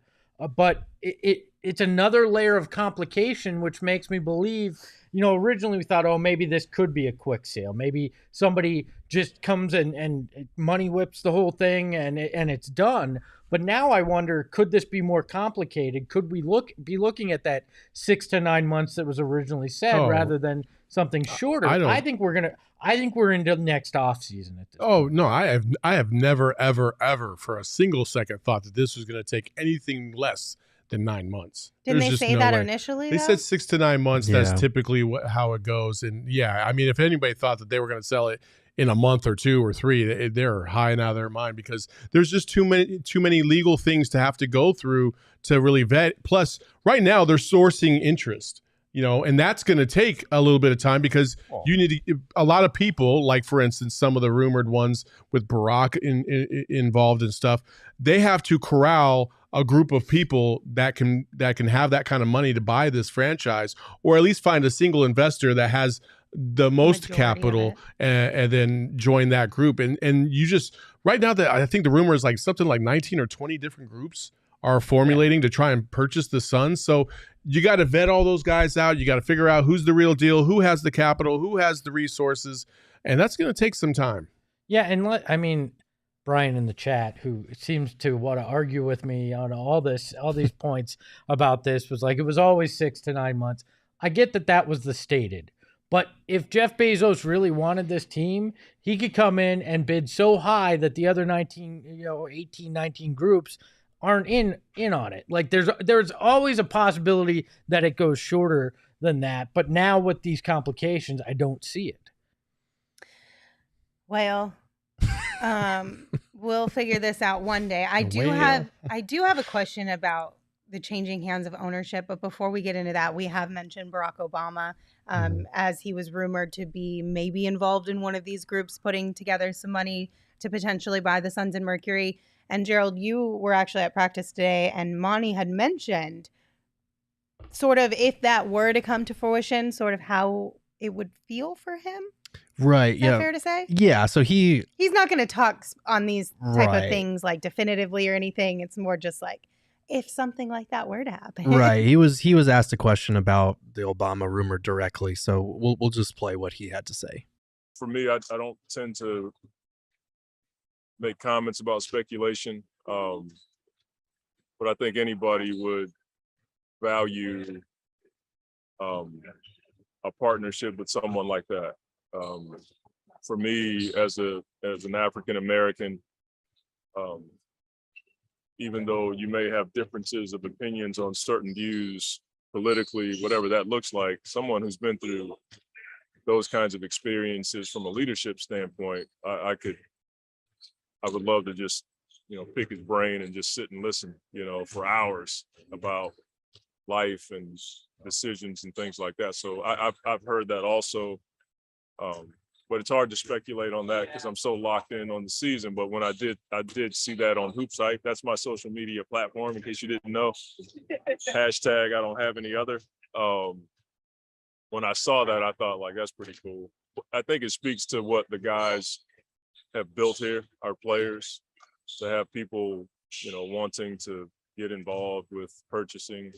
But it's another layer of complication, which makes me believe, originally we thought, maybe this could be a quick sale. Maybe somebody just comes and money whips the whole thing and it's done. But now I wonder, could this be more complicated? Could we be looking at that 6 to 9 months that was originally said rather than something shorter? I think we're into next off season at this point. No, I have never, ever for a single second thought that this was going to take anything less than 9 months. Didn't they say that initially? They said 6 to 9 months. Yeah. That's typically how it goes. And I mean, if anybody thought that they were going to sell it in a month or 2 or 3, they're high and out of their mind, because there's just too many legal things to have to go through to really vet. Plus, right now they're sourcing interest, and that's going to take a little bit of time, because you need a lot of people, like for instance, some of the rumored ones with Barack involved and stuff. They have to corral a group of people that can have that kind of money to buy this franchise, or at least find a single investor that has the most capital and then join that group. And you just right now, that I think the rumor is like something like 19 or 20 different groups are formulating to try and purchase the Suns. So you got to vet all those guys out. You got to figure out who's the real deal, who has the capital, who has the resources, and that's going to take some time. Yeah, and Brian in the chat, who seems to want to argue with me on all these points about this, was like, it was always 6 to 9 months. I get that was the stated. But if Jeff Bezos really wanted this team, he could come in and bid so high that the other 18, 19 groups aren't in on it. Like there's always a possibility that it goes shorter than that. But now with these complications, I don't see it. Well, we'll figure this out one day. I do have a question about the changing hands of ownership. But before we get into that, we have mentioned Barack Obama as he was rumored to be maybe involved in one of these groups putting together some money to potentially buy the Suns and Mercury. And Gerald, you were actually at practice today, and Monty had mentioned sort of if that were to come to fruition, sort of how it would feel for him. Right. Is that fair to say? Yeah. So he's not going to talk on these type Right. of things like definitively or anything. It's more just like if something like that were to happen. right. He was asked a question about the Obama rumor directly. So we'll just play what he had to say. For me, I don't tend to make comments about speculation, but I think anybody would value a partnership with someone like that. For me, as an African American, even though you may have differences of opinions on certain views politically, whatever that looks like, someone who's been through those kinds of experiences from a leadership standpoint, I would love to just, pick his brain and just sit and listen, for hours about life and decisions and things like that. So I've heard that also. But it's hard to speculate on that because I'm so locked in on the season. But when I did see that on Hoops Hype. That's my social media platform, in case you didn't know. Hashtag I don't have any other. When I saw that, I thought, like, that's pretty cool. I think it speaks to what the guys have built here, our players, to have people, wanting to get involved with purchasing.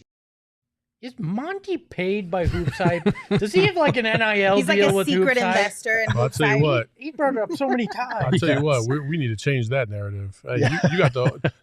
Is Monty paid by Hoops Hype? Does he have like an NIL He's like deal a with secret Hoops Hype? investor in I'll Hoops tell you Hype. what. He brought it up so many times. I'll tell you what, we need to change that narrative.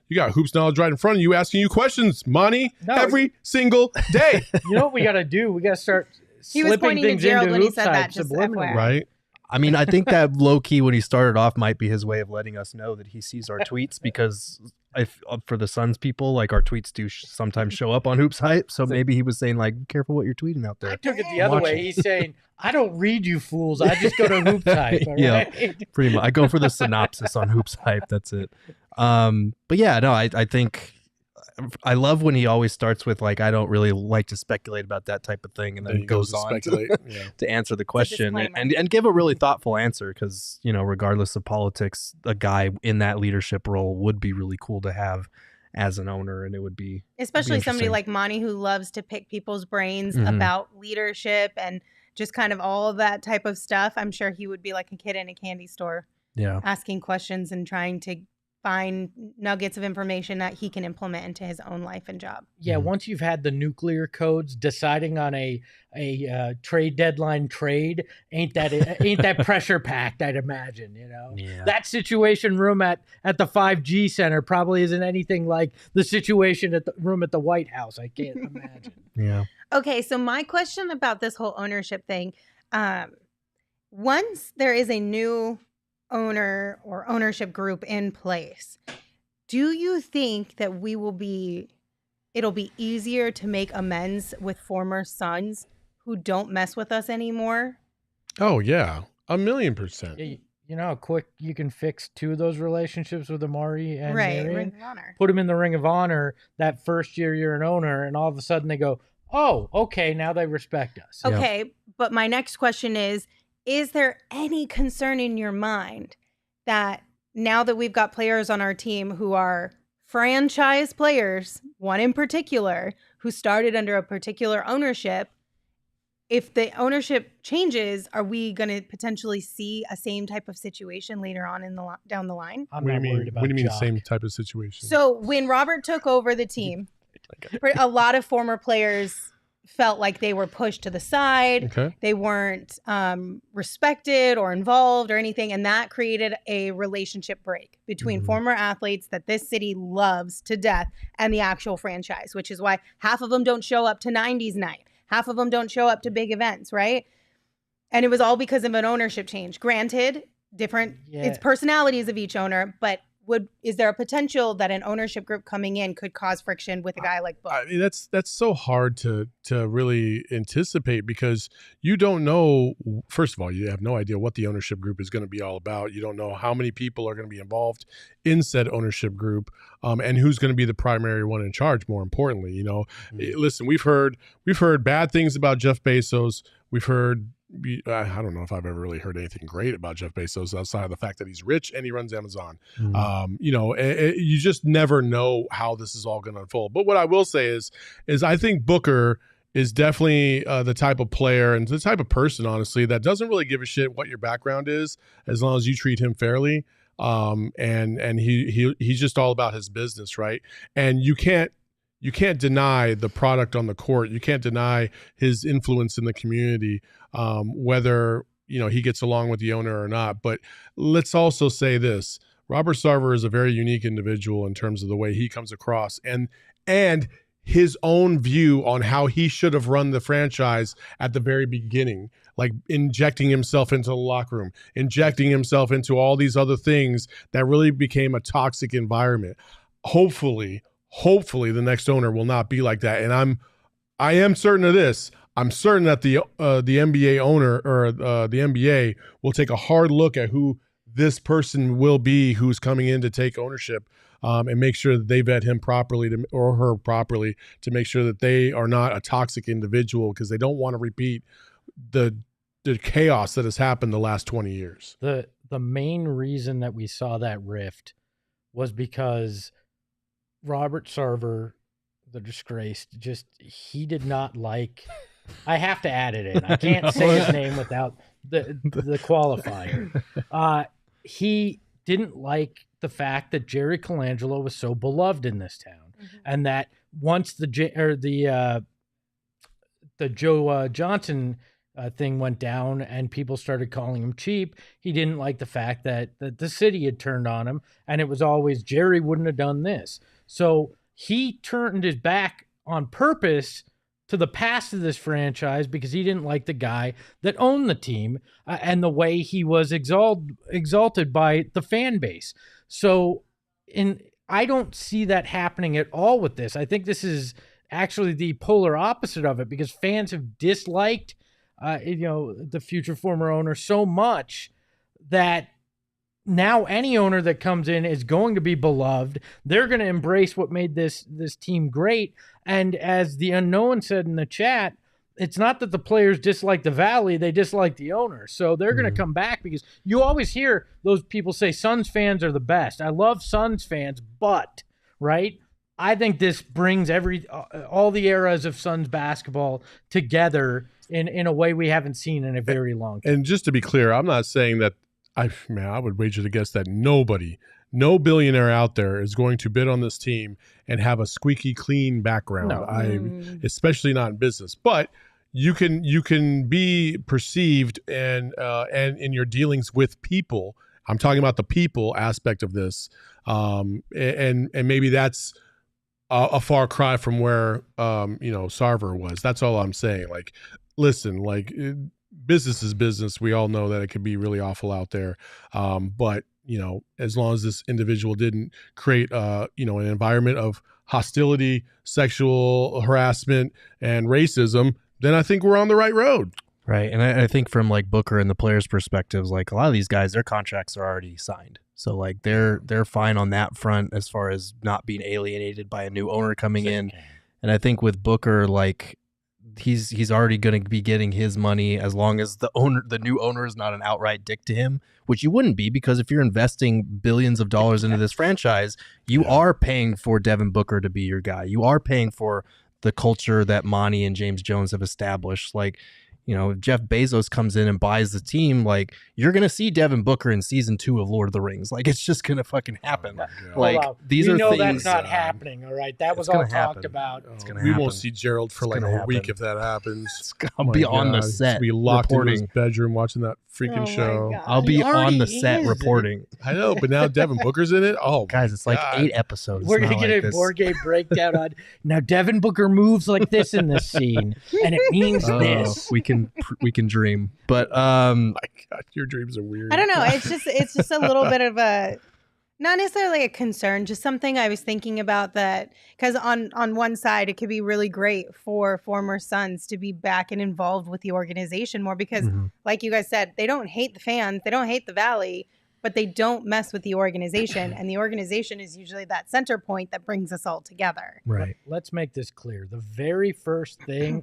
You got hoops knowledge right in front of you, asking you questions, Monty, every single day. You know what we got to do? We got to start He was slipping pointing to things Gerald into when he Hoops said Hype that, just subliminally. FYI. Right? I mean, I think that low key when he started off might be his way of letting us know that he sees our tweets, because if for the Suns people, like, our tweets do sometimes show up on Hoops Hype. So maybe he was saying, like, be careful what you're tweeting out there. I took it the other Watch way. it. He's saying, I don't read you fools. I just go to Hoops Hype. All Yeah. right? Pretty much. I go for the synopsis on Hoops Hype. That's it. But yeah, no, I think I love when he always starts with, like, I don't really like to speculate about that type of thing, and then he goes to on speculate. to answer the question disclaimer. and give a really thoughtful answer, because, regardless of politics, a guy in that leadership role would be really cool to have as an owner, and it would be Especially somebody interesting. like Monty, who loves to pick people's brains Mhm. about leadership and just kind of all of that type of stuff. I'm sure he would be like a kid in a candy store Yeah. asking questions and trying to find nuggets of information that he can implement into his own life and job. Yeah, once you've had the nuclear codes, deciding on a trade deadline trade ain't that pressure packed, I'd imagine. Yeah. That situation room at the 5G Center probably isn't anything like the situation at the room at the White House. I can't imagine. Yeah. Okay, so my question about this whole ownership thing, once there is a new owner or ownership group in place, do you think that it'll be easier to make amends with former Suns who don't mess with us anymore? Oh, yeah. 1,000,000%. Yeah, you know how quick you can fix two of those relationships with Amari and Right, Marion? Ring of Honor. Put them in the Ring of Honor that first year you're an owner, and all of a sudden they go, oh, okay, now they respect us. Yeah. Okay, but my next question is there any concern in your mind that now that we've got players on our team who are franchise players, one in particular, who started under a particular ownership, if the ownership changes, are we going to potentially see a same type of situation later on down the line? I'm What do not you worried mean? about What do you mean Jock. same type of situation? So when Robert took over the team, a lot of former players felt like they were pushed to the side. Okay. They weren't respected or involved or anything. And that created a relationship break between Mhm. former athletes that this city loves to death and the actual franchise, which is why half of them don't show up to 90s night. Half of them don't show up to big events, right? And it was all because of an ownership change. Granted, different, Yeah. it's personalities of each owner, but is there a potential that an ownership group coming in could cause friction with a guy like Book? I mean, that's so hard to really anticipate because you don't know. First of all, you have no idea what the ownership group is going to be all about. You don't know how many people are going to be involved in said ownership group, and who's going to be the primary one in charge. More importantly, listen, we've heard bad things about Jeff Bezos. We've heard. I don't know if I've ever really heard anything great about Jeff Bezos outside of the fact that he's rich and he runs Amazon. You just never know how this is all going to unfold. But what I will say is I think Booker is definitely the type of player and the type of person, honestly, that doesn't really give a shit what your background is as long as you treat him fairly. And he's just all about his business, right? And you can't deny the product on the court. You can't deny his influence in the community, whether he gets along with the owner or not. But let's also say this: Robert Sarver is a very unique individual in terms of the way he comes across and his own view on how he should have run the franchise at the very beginning, like injecting himself into the locker room, injecting himself into all these other things that really became a toxic environment. Hopefully the next owner will not be like that. And I am certain of this. I'm certain that the NBA owner or the NBA will take a hard look at who this person will be who's coming in to take ownership, and make sure that they vet him properly or her properly to make sure that they are not a toxic individual, because they don't want to repeat the chaos that has happened the last 20 years. The main reason that we saw that rift was because Robert Sarver, the disgraced, he did not like. I have to add it in. I can't say his name without the qualifier. He didn't like the fact that Jerry Colangelo was so beloved in this town, and that once the Joe Johnson thing went down and people started calling him cheap, he didn't like the fact that the city had turned on him, and it was always Jerry wouldn't have done this. So he turned his back on purpose to the past of this franchise because he didn't like the guy that owned the team and the way he was exalted by the fan base. So I don't see that happening at all with this. I think this is actually the polar opposite of it, because fans have disliked the future former owner so much that now any owner that comes in is going to be beloved. They're going to embrace what made this team great. And as the Unknown said in the chat, it's not that the players dislike the Valley, they dislike the owner. So they're going to come back, because you always hear those people say Suns fans are the best. I love Suns fans, but, right? I think this brings all the eras of Suns basketball together in a way we haven't seen in a very long time. And just to be clear, I'm not saying that I would wager to guess that no billionaire out there is going to bid on this team and have a squeaky clean background. No. Especially not in business. But you can be perceived and in your dealings with people. I'm talking about the people aspect of this, and maybe that's a far cry from where Sarver was. That's all I'm saying. Like, listen, business is business. We all know that it can be really awful out there. But, as long as this individual didn't create, an environment of hostility, sexual harassment, and racism, then I think we're on the right road. Right. And I think from Booker and the players' perspectives, a lot of these guys, their contracts are already signed. So they're fine on that front as far as not being alienated by a new owner coming in. And I think with Booker, he's already going to be getting his money as long as the new owner is not an outright dick to him, which you wouldn't be, because if you're investing billions of dollars into this franchise, you are paying for Devin Booker to be your guy. You are paying for the culture that Monty and James Jones have established. If Jeff Bezos comes in and buys the team, you're going to see Devin Booker in season 2 of Lord of the Rings. It's just going to fucking happen. These are things. That's not happening. All right. That was all talked about. We won't see Gerald for a week if that happens. I'll be on the set. Be locked in his bedroom watching that freaking show. I'll be on the set reporting. I know, but now Devin Booker's in it. Oh, guys, it's 8 episodes. We're going to get a Bourguet breakdown on now. Devin Booker moves like this in this scene, and it means this. We can dream, but my God, your dreams are weird. I don't know. It's just a little bit of a Not necessarily a concern, just something I was thinking about that, because on one side, it could be really great for former Suns to be back and involved with the organization more because, like you guys said, they don't hate the fans, they don't hate the Valley, but they don't mess with the organization. And the organization is usually that center point that brings us all together. Right. Let's make this clear. The very first thing,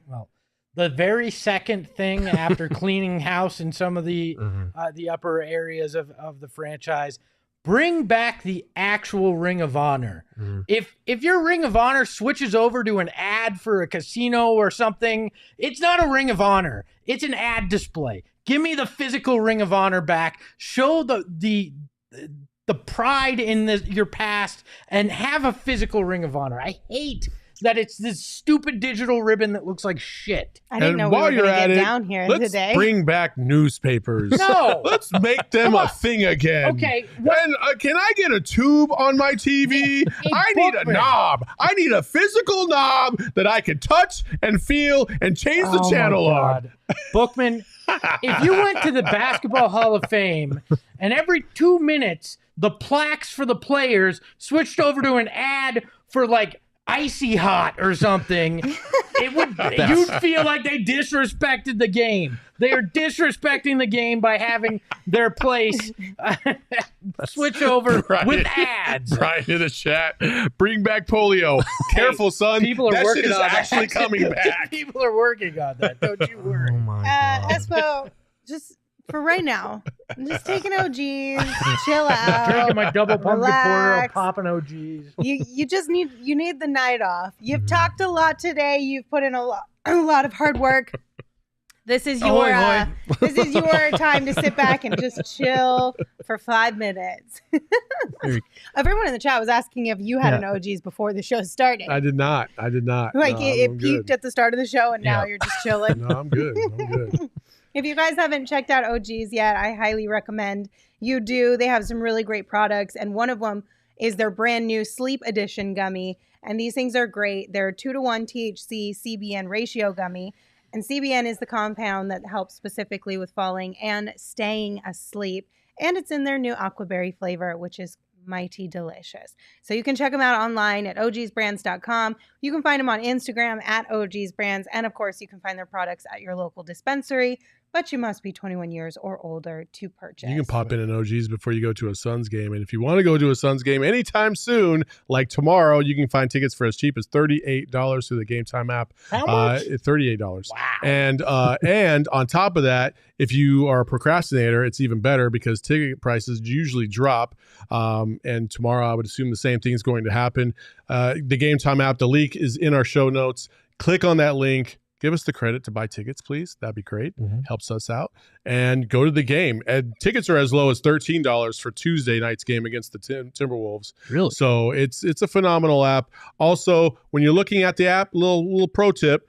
the very second thing after cleaning house in some of the upper areas of the franchise, bring back the actual Ring of Honor. If your Ring of Honor switches over to an ad for a casino or something, it's not a Ring of Honor. It's an ad display. Give me the physical Ring of Honor back. Show the pride in your past and have a physical Ring of Honor. I hate that it's this stupid digital ribbon that looks like shit. I didn't know we were going to get down here let's today. Bring back newspapers. No. Let's make them a thing again. Okay. And, can I get a tube on my TV? I need a knob. I need a physical knob that I can touch and feel and change the channel on. Bookman, if you went to the Basketball Hall of Fame and every 2 minutes the plaques for the players switched over to an ad for like Icy Hot or something, you'd feel like they disrespected the game. They are disrespecting the game by having their place switch over with ads. Right in the chat. Bring back polio. Careful, son. People are that working shit is on actually that. coming back. People are working on that. Don't you worry. Oh my God. Espo, just for right now, I'm just taking OGs, chill out. Drinking my double pumpkin porter, relax. popping OGs. You just need the night off. You've talked a lot today. You've put in a lot of hard work. This is your this is your time to sit back and just chill for 5 minutes. Everyone in the chat was asking if you had an OGs before the show started. I did not. Like No, it I'm peaked good. at the start of the show, and now you're just chilling. No, I'm good. If you guys haven't checked out OGs yet, I highly recommend you do. They have some really great products, and one of them is their brand new Sleep Edition gummy. And these things are great. They're 2-to-1 THC CBN ratio gummy. And CBN is the compound that helps specifically with falling and staying asleep. And it's in their new aquaberry flavor, which is mighty delicious. So you can check them out online at ogsbrands.com. You can find them on Instagram at ogsbrands. And of course, you can find their products at your local dispensary. But you must be 21 years or older to purchase. You can pop in an OGs before you go to a Suns game. And if you want to go to a Suns game anytime soon, like tomorrow, you can find tickets for as cheap as $38 through the Game Time app. How much? $38. Wow. And on top of that, if you are a procrastinator, it's even better because ticket prices usually drop. And tomorrow, I would assume the same thing is going to happen. The Game Time app, the link is in our show notes. Click on that link. Give us the credit to buy tickets, please. That'd be great. Helps us out. And go to the game. And tickets are as low as $13 for Tuesday night's game against the Timberwolves. Really? So it's a phenomenal app. Also, when you're looking at the app, little pro tip.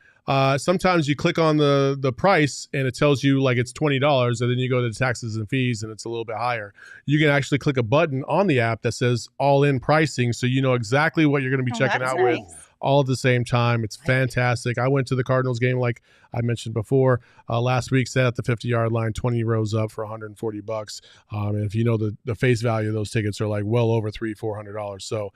Sometimes you click on the price and it tells you like it's $20, and then you go to the taxes and fees and it's a little bit higher. You can actually click a button on the app that says all in pricing, so you know exactly what you're going to be checking out with all at the same time. It's fantastic. I went to the Cardinals game, like I mentioned before, last week, sat at the 50-yard line, 20 rows up for $140. And if you know the face value of those tickets are like well over $300-400. So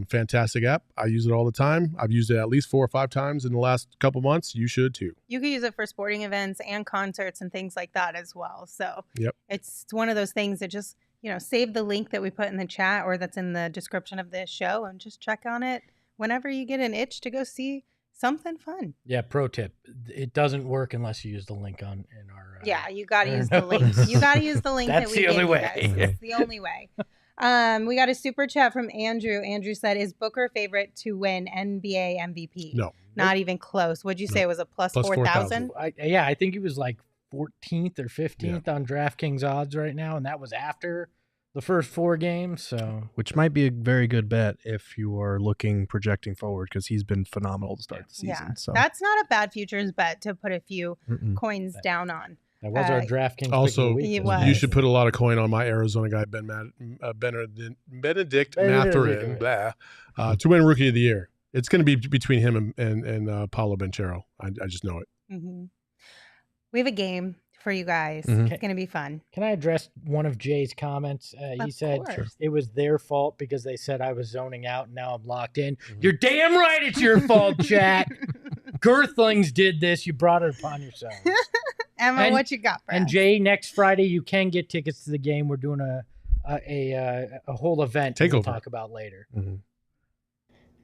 fantastic app. I use it all the time. I've used it at least 4 or 5 times in the last couple months. You should too. You can use it for sporting events and concerts and things like that as well. So it's one of those things that just, save the link that we put in the chat or that's in the description of this show and just check on it whenever you get an itch to go see something fun. Yeah, pro tip. It doesn't work unless you use the link in our... you got to use the link. You got to use the link that we gave you guys. It's the only way. We got a super chat from Andrew. Andrew said, is Booker favorite to win NBA MVP? No. Not even close. What'd you say? It was a plus 4,000? I think he was like 14th or 15th on DraftKings odds right now, and that was after the first 4 games. So, which might be a very good bet if you are projecting forward, because he's been phenomenal to start the season. Yeah, so that's not a bad futures bet to put a few coins down on. That was our DraftKings. Also, you should put a lot of coin on my Arizona guy, Benedict Mathurin, to win Rookie of the Year. It's going to be between him and Paolo Banchero. I just know it. We have a game for you guys. Mhm. It's gonna be fun. Can I address one of Jay's comments? He Of said course. it was their fault because they said I was zoning out and now I'm locked in. You're damn right it's your fault, chat. Girthlings did this. You brought it upon yourselves. Emma, And- what you got for And us? Jay, next Friday you can get tickets to the game. We're doing a whole event that we'll Takeover. talk about later.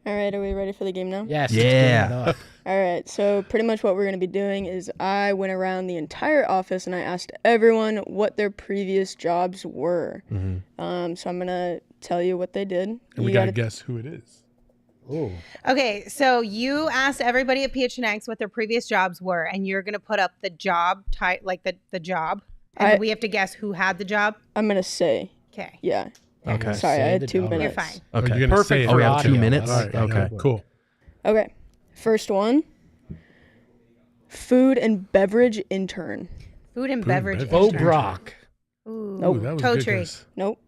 All right, are we ready for the game now? Yes. Yeah. All right, so pretty much what we're going to be doing is I went around the entire office and I asked everyone what their previous jobs were. So I'm going to tell you what they did. And You we got to gotta- guess who it is. Ooh. Okay, so you asked everybody at PHNX what their previous jobs were, and you're gonna put up the job like the job, and we have to guess who had the job. I'm going to say, Okay. yeah. Okay. Sorry, I Say had the 2 job. minutes. You're fine. Oh, Okay. you're gonna say Perfect it. Oh, we have audio. 2 minutes? I like that. Okay. Cool. Okay, first one. Food and beverage intern. Food and Food and beverage. beverage. intern. Brock. Ooh, Nope. that was a toe good tree. guess. Nope.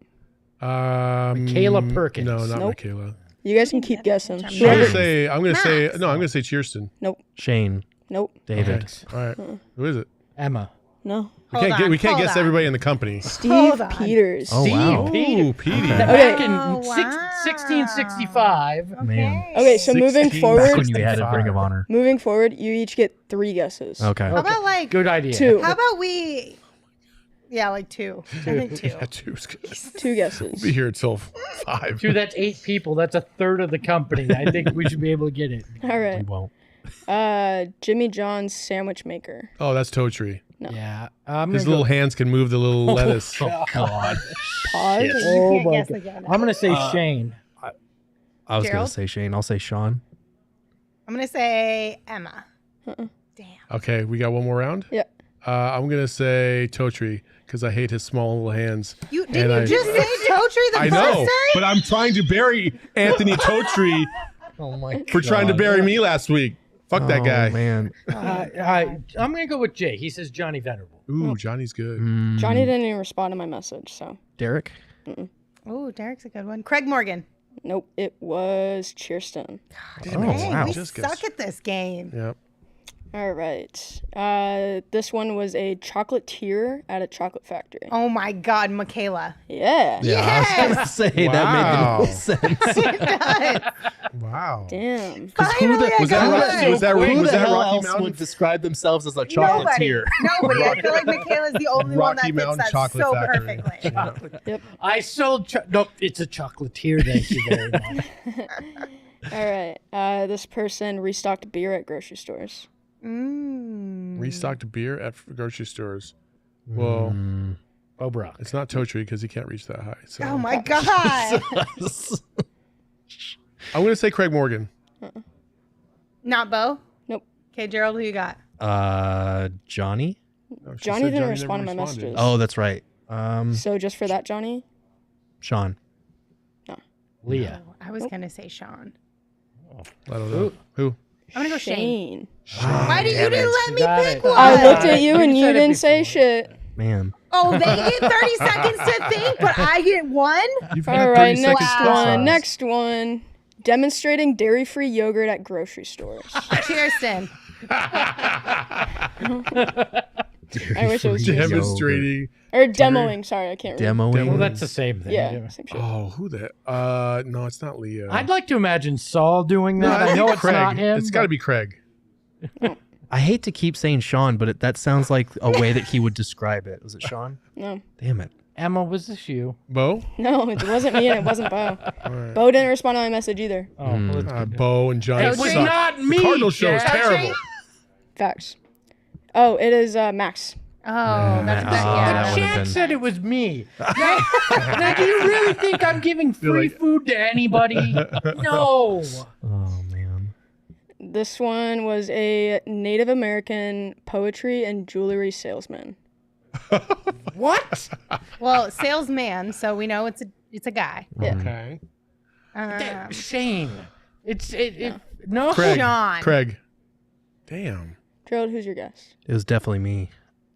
Michaela Perkins. No, not Nope. Michaela. You guys can keep guessing. I'm I'm gonna Max. say. I'm gonna say. Max. No, I'm gonna say Cheerston. Shane, Nope. David. Okay. All right. Who is it? Emma. No. We can't guess hold on. everybody in the company. Steve Hold on. Peters. Oh, wow. Ooh, Petey. That Okay. back in Oh, wow. 1665. Man. Okay, so moving 16. forward, Back when you had a Ring of Honor. moving forward, you each get 3 guesses. Okay. How about like Good idea. 2. How about we? Yeah, like 2. I think 2. Yeah, two's good. 2 guesses. We'll be here until 5. Dude, that's 8 people. That's a third of the company. I think we should be able to get it. All We right. won't. Jimmy John's sandwich maker. Oh, that's Toe Tree. No. Yeah. I'm His gonna little hands can move the little lettuce. Oh, God. Pause. You Oh, can't my guess God. again. I'm going to say Shane. I was going Gerald? to say Shane. I'll say Sean. I'm gonna say Emma. Damn. Okay, we got one more round. Yeah. I'm gonna say Toe Tree because I hate his small little hands. You And didn't I- you just say toe tree the I first know, time? but I'm trying to bury Anthony Toe Tree Oh my for trying to bury me last week. Fuck that guy. Man. I'm going to go with Jay. He says Johnny Venerable. Ooh, Johnny's good. Johnny didn't even respond to my message, so Derek. Oh, Derek's a good one. Craig Morgan. nope. It was Cheerston. Damn Oh, it. Dang, wow. we Just suck guess. at this game. Yep. All right. This one was a chocolatier at a chocolate factory. Oh my God, Michaela. Yeah. Yeah, I was going to say that made the most sense. It does. Wow. Damn. Finally, I was got that one. was that Who was the that hell Rocky else Mountain? would describe themselves as a Nobody. chocolatier? Nobody. I feel like Michaela's the only one that Rocky fits Mountain that Chocolate so Factory. perfectly. I sold. Nope, it's a chocolatier. Thank you very much. All right. This person restocked beer at grocery stores. Restocked beer at grocery stores. Well, Bo Brock. it's not Toe Tree because he can't reach that high. So Oh my God. I'm gonna say Craig Morgan. Not Bo? Nope. Okay, Gerald, who you got? Johnny. No, she Johnny said didn't never respond to my responded. messages. Oh, that's right. So just for that, Johnny? Sean. Leah. Oh, I was going to say Sean. I don't know. Who? I'm going to go Shane. Shane. Why did you didn't let me Got pick it. one? I looked at you You and you said it didn't say before. shit. Man. Oh, they get 30 seconds to think, but I get one? You've All had 30 right, seconds next to one. decide. Next one. Demonstrating dairy-free yogurt at grocery stores. Cheerston. I wish it was Demonstrating. Or demoing. Sorry, I can't remember. Demoing. Well, that's the same thing. Yeah, same shit. Oh, who that? No, it's not Leo. I'd like to imagine Saul doing that. I know it's Craig. not him. It's got to be Craig. I hate to keep saying Sean, but that sounds like a way that he would describe it. Was it Sean? No. Damn it. Emma, was this you? Bo? No, it wasn't me and it wasn't Bo. Right. Bo didn't respond to my message either. Oh, well, it's good. Bo and Johnny It was suck. not me. The Cardinal show is Jack. terrible. Facts. Oh, it is Max. Oh, that's Oh, good. Yeah. that would've Chad been- said it was me. Now, do you really think I'm giving free like- food to anybody? No. Oh, man. This one was a Native American poetry and jewelry salesman. What? Well, salesman, so we know it's a guy. Yeah. Okay. Shane. No. Craig. Sean. Craig. Damn. Gerald, who's your guess? It was definitely me.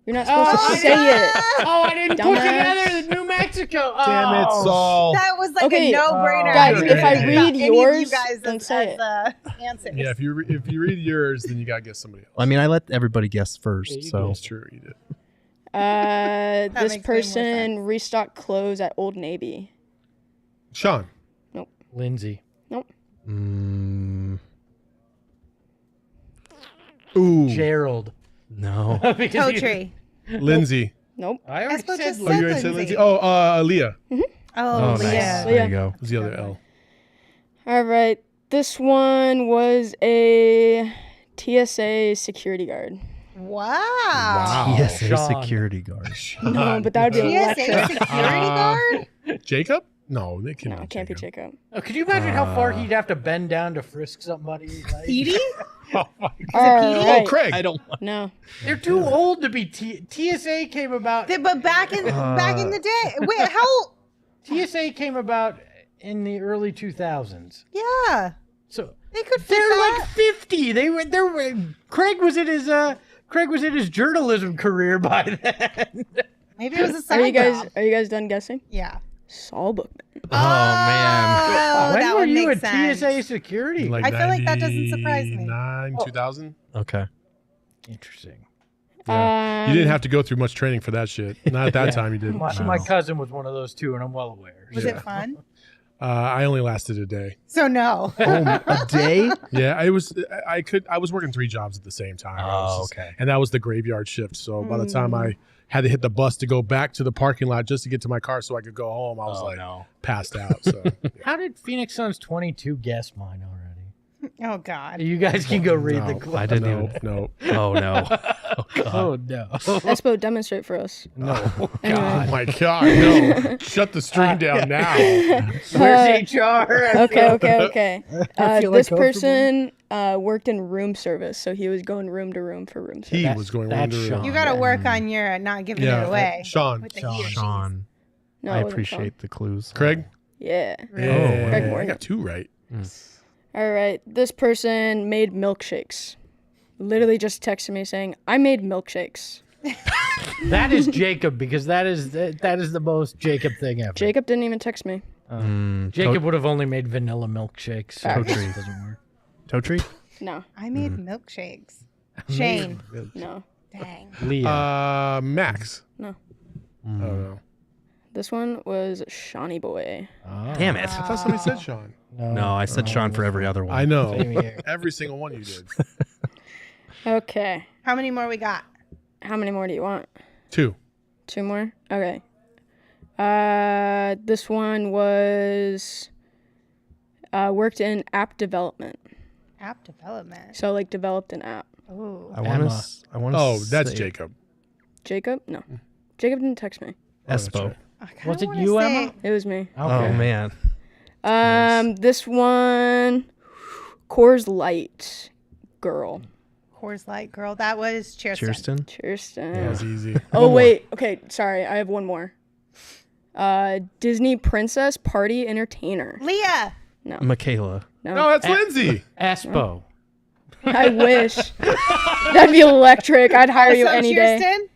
You're not supposed to say it. Oh, I didn't put Dumbass. together New Mexico. Damn it, Oh. Saul. That was like Okay, a no-brainer. guys, if I didn't read any of yours, you guys then as, say as, answers. Yeah, if you read yours, then you got to get somebody else. I mean, I let everybody guess first, Yeah, you so. That's true. You did. This makes way more person sense. restocked clothes at Old Navy. Sean. Lindsey. Nope. Ooh. Gerald. No. Because Toe tree. Lindsey. Nope. I already Espo said just Oh, said you already said Lindsey. Lindsey? Oh, Leah. Oh, nice. Leah. There you go. Who's the other L? All right. This one was a TSA security guard. Wow. TSA Sean. security guard. No, but that would be TSA electric. security guard? Jacob? No, they can't. No, it can't be Jacob. Oh, could you imagine how far he'd have to bend down to frisk somebody? Like, Edie? All Oh, right. Craig. I don't. No. they're too old to be. TSA came about. But back in the day. Wait, how old? TSA came about in the early 2000s. Yeah. So They could fit they're that. like 50. They were. Craig was in his journalism career by then. Maybe it was a side Are you job. guys done guessing? Yeah. Saul Bookman. Oh, man. Oh, when that were would you make at sense. TSA security? Like I feel like that doesn't surprise me. 99, 2000? Okay. Interesting. You didn't have to go through much training for that shit. Not at that time you did. My cousin was one one of those too, and I'm well aware. Was it fun? I only lasted a day. So no. A day? Yeah, I was working 3 jobs at the same time. Okay. And that was the graveyard shift. So by the time I had to hit the bus to go back to the parking lot just to get to my car so I could go home, I was passed out. So How did Phoenix Suns 22 guess mine already? Oh God. You guys can go read the clip. I didn't even. no. Oh, no. Oh, God. Oh no! Espo, demonstrate for us. No. Oh my God, no. Shut the stream down now. Where's HR? Okay. feel This uncomfortable. person worked in room service, so he was going room to room for room service. He was going room to that's room. Sean. You got to work on your not giving it away. Sean. With the he or she's. Sean. No, I it wasn't appreciate the clues. Craig? Yeah. Yeah. Craig I Morgan. got 2 right. All right. This person made milkshakes. Literally just texted me saying, "I made milkshakes." That is Jacob because that is the most Jacob thing ever. Jacob didn't even text me. Jacob would have only made vanilla milkshakes. So Facts. it doesn't work. Toe tree? No. I made milkshakes. Shane. No. Dang. Leah. Max. No. Oh, no. This one was Shawnee Boy. Damn it. I thought somebody said Sean. No, I said Sean for every other one. I know. Same here. Every single one you did. Okay. How many more we got? How many more do you want? 2. 2 more? Okay. This one was worked in app development. App development. So like developed an app. Ooh. I want to. Oh, that's Jacob. Jacob? No. Jacob didn't text me. Espo. I kinda Was it wanna you, say- Emma? It was me. Oh, man. This one, Coors Light girl. Coors Light girl. That was Cheerston. Cheerston? Kirsten. That was easy. Oh, wait. Okay, sorry. I have one more. Disney princess party entertainer. Leah. Michaela. No, that's Lindsay. Espo. I wish. That'd be electric. I'd hire you What's up, any day. Cheerston?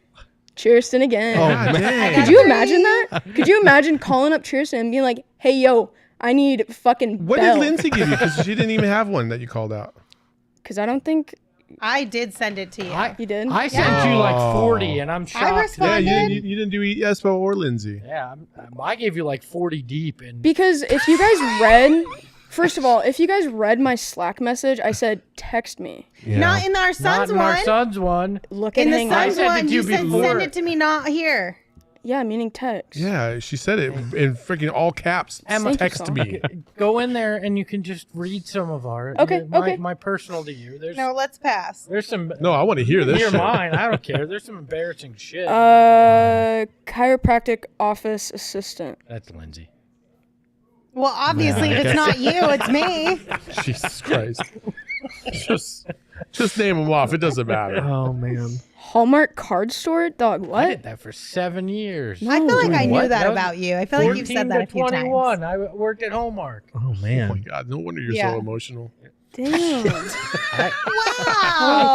Cheerston again. God dang. Could you imagine that? Could you imagine calling up Cheerston and being like, "Hey, yo, I need fucking What Bell." did Lindsay give you? Because she didn't even have one that you called out. Because I don't think I did send it to you. you did. I sent you like 40, and I'm shocked. responded. Yeah, you didn't do Espo or Lindsay. Yeah, I gave you like 40 deep, and Because if you guys read, first of all, if you guys read my Slack message, I said text me. Yeah. Not in our not Suns in one. our Suns one. Look at In the Hang I Suns sent it one, to you you said before. send it to me, not here. Yeah, meaning text. Yeah, she said it in freaking all caps. Emma, Text Thank you, me. Go in there and you can just read some of our. Okay, my, okay. My personal to you. No, let's pass. There's some. No, I want to hear this Hear shit. mine. I don't care. There's some embarrassing shit. Chiropractic office assistant. That's Lindsay. Well, obviously, if it's not you, it's me. Jesus Christ. Just name them off. It doesn't matter. Oh, man. Hallmark card store? Dog, I what? did that for 7 years. I feel like I knew What? that was about you. I feel like you've 14 said that to a few 21. times. I worked at Hallmark. Oh, Oh my man. God. No wonder you're Yeah. so emotional. Damn. Wow.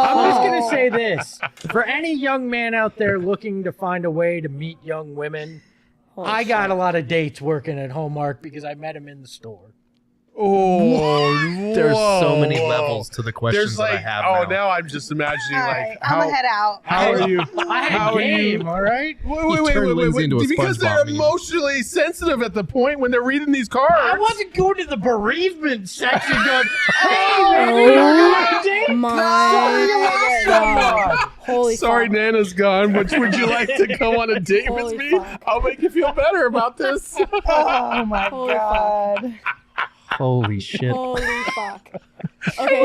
I'm just going to say this. For any young man out there looking to find a way to meet young women, I got a lot of dates working at Hallmark because I met him in the store. Oh, There's there's so many levels to the questions There's like, that I have now I'm just imagining All like right, I'm gonna head out. how are you? I had How are you? game, all right? turned Lindsey into a Because they're SpongeBob meme. emotionally sensitive at the point when they're reading these cards. I wasn't going to the bereavement section going, hey, baby, you're going to date? My God. Holy Sorry, fuck. Nana's gone. Would you like to go on a date with Holy me? fuck. I'll make you feel better about this. Oh my Holy God. Holy shit. Holy fuck. Okay.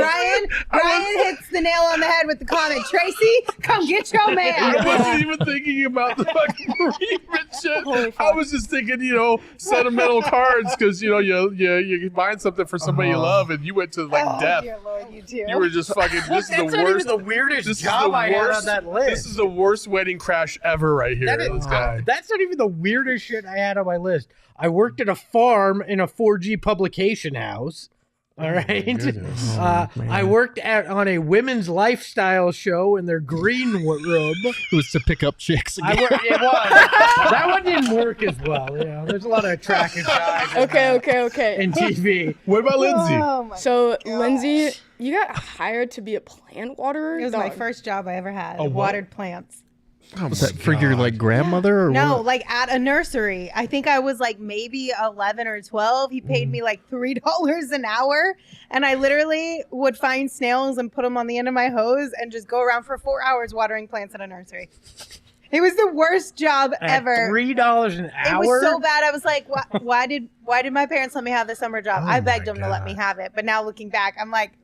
Brian hits the nail on the head with the comment. Tracy, come get your I man. wasn't even thinking about the fucking bereavement shit. Holy I fuck. was just thinking, sentimental cards because you buying something for somebody you love, and you went to like death. Dear Lord, you too. You were just fucking. This is the That's not worst. even the weirdest This is job the I had worst. on that list. This is the worst wedding crash ever, right here. That is- This guy. That's not even the weirdest shit I had on my list. I worked at a farm in a 4G publication house. All right. goodness. I worked on a women's lifestyle show in their green room. It was to pick up chicks again. It was. That one didn't work as well. There's a lot of track and drive. Okay. And TV. What about Lindsey? Oh my So, Lindsey, you got hired to be a plant waterer? It was my Dog. first job I ever had. A what? Watered plants. Oh Was that for your like grandmother or No, what? like at a nursery. I think I was like maybe 11 or 12. He paid me like $3 an hour. And I literally would find snails and put them on the end of my hose and just go around for 4 hours watering plants at a nursery. It was the worst job ever. $3 an hour? It was so bad. I was like, why did my parents let me have the summer job? I begged them to let me have it. But now looking back, I'm like,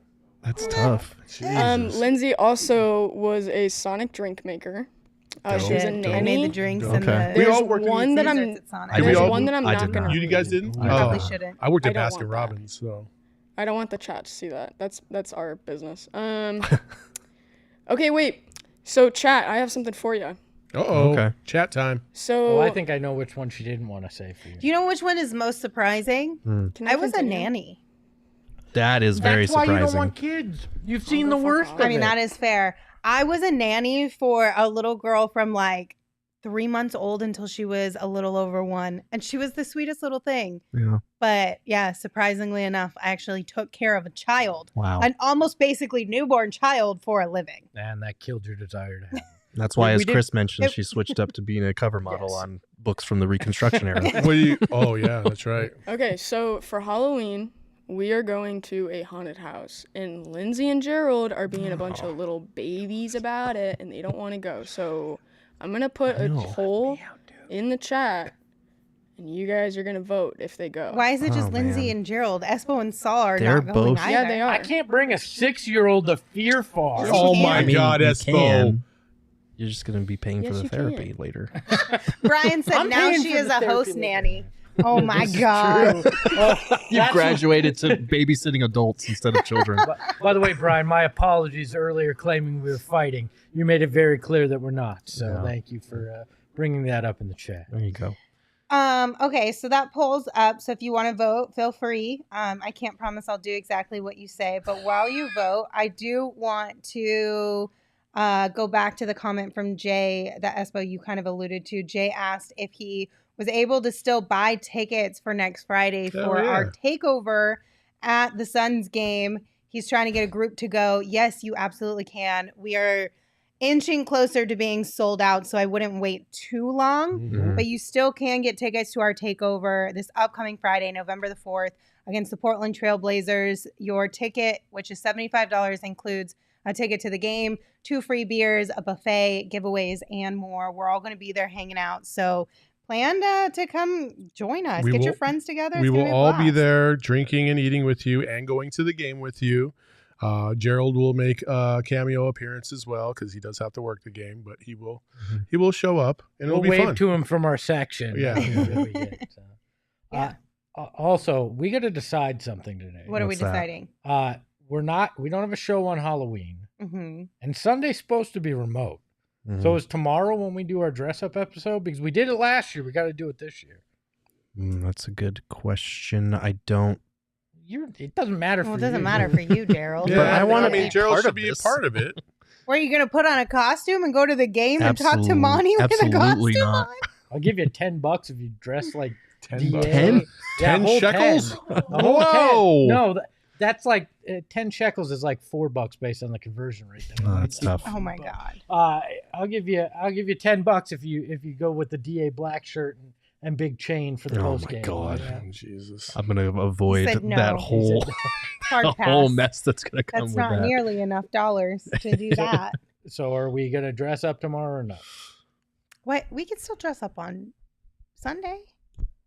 That's tough. Lindsey also was a Sonic drink maker. She was a nanny. I made the drinks and Okay. the We all There's worked in one that I'm. desserts at Sonic. There's all- one that I'm I not did gonna. not. You guys didn't? You probably shouldn't. I worked I at don't Baskin want that. Robbins, so. I don't want the chat to see that. That's our business. Okay, wait. So chat, I have something for you. Uh-oh. Okay. Chat time. So Oh, I think I know which one she didn't want to say for you. Do you know which one is most surprising? Can I was a continue? nanny. That is very That's why surprising. you don't want kids. You've seen go the fuck worst off. of I mean, it. that is fair. I was a nanny for a little girl from like 3 months old until she was a little over 1. And she was the sweetest little thing. Yeah. But yeah, surprisingly enough, I actually took care of a child, Wow. an almost basically newborn child for a living. And that killed your desire to have. That's why, We as did- Chris mentioned, it- she switched up to being a cover model Yes. on books from the Reconstruction era. What do you? Oh yeah, that's right. Okay, so for Halloween, we are going to a haunted house, and Lindsey and Gerald are being a bunch of little babies about it, and they don't want to go. So I'm gonna put a poll in the chat, and you guys are gonna vote if they go. Why is it just Oh, Lindsey man. and Gerald? Espo and Saul are They're not going both- either. Yeah, they are. I can't bring a 6-year-old to Fear Farm. Oh can. my I mean, God, you Espo. can. You're just going to be paying Yes, for the you therapy can. later. Brian said I'm now paying she for is the a therapy host later. nanny. Oh my God. You've graduated to babysitting adults instead of children. By the way, Brian, my apologies earlier claiming we were fighting. You made it very clear that we're not. So Yeah. thank you for bringing that up in the chat. There you go. Okay, so that poll's up. So if you want to vote, feel free. I can't promise I'll do exactly what you say, but while you vote, I do want to go back to the comment from Jay that Espo you kind of alluded to. Jay asked if he was able to still buy tickets for next Friday Hell for yeah. our takeover at the Suns game. He's trying to get a group to go. Yes, you absolutely can. We are inching closer to being sold out, so I wouldn't wait too long. Mhm. But you still can get tickets to our takeover this upcoming Friday, November the 4th, against the Portland Trail Blazers. Your ticket, which is $75, includes a ticket to the game, 2 free beers, a buffet, giveaways, and more. We're all going to be there hanging out. So plan to come join us. We Get your will- friends together. We It's gonna will be a all be blast. there drinking and eating with you and going to the game with you. Gerald will make a cameo appearance as well because he does have to work the game, but he will show up and We'll it'll be wave fun. to him from our section. Yeah. That's really good, so. Yeah. Also, we got to decide something today. What are we What's that? deciding? We don't have a show on Halloween, Mm-hmm. and Sunday's supposed to be remote. Mhm. So is tomorrow when we do our dress up episode? Because we did it last year, we got to do it this year. That's a good question. I don't. It doesn't matter Well, for it doesn't you. matter for you, Gerald. Yeah, But I wanna I mean, be Gerald part should of be a this. part of it. Were you going to put on a costume and go to the game and talk to Absolute- Monty with a absolutely costume not. on? I'll give you $10 if you dress like $10. DA. 10? Yeah, 10 whole shekels? 10. The whole 10. Whoa. No, That's like 10 shekels is like $4 based on the conversion rate. Oh, that's tough. Oh my God. I'll give you $10 if you go with the DA black shirt and big chain for the post game. Oh my God. Yeah. Jesus. I'm gonna avoid said no. that whole Hard pass. whole mess that's gonna come That's with not that. nearly enough dollars to do that. So are we gonna dress up tomorrow or not? What? We can still dress up on Sunday.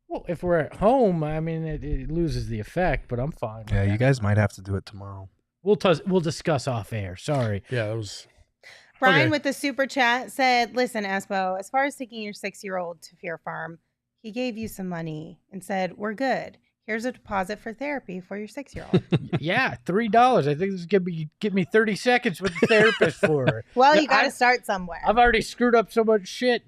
Well, if we're at home, I mean, it loses the effect, but I'm fine. with Yeah, you that. guys might have to do it tomorrow. We'll discuss off air. Sorry. Yeah, that was. Brian Okay. with the super chat said, "Listen, Espo, as far as taking your 6-year-old to Fear Farm, he gave you some money and said, 'We're good. Here's a deposit for therapy for your 6-year-old.'" Yeah, $3. I think this is gonna get me 30 seconds with the therapist for her. Well, Yeah, you got to start somewhere. I've already screwed up so much shit.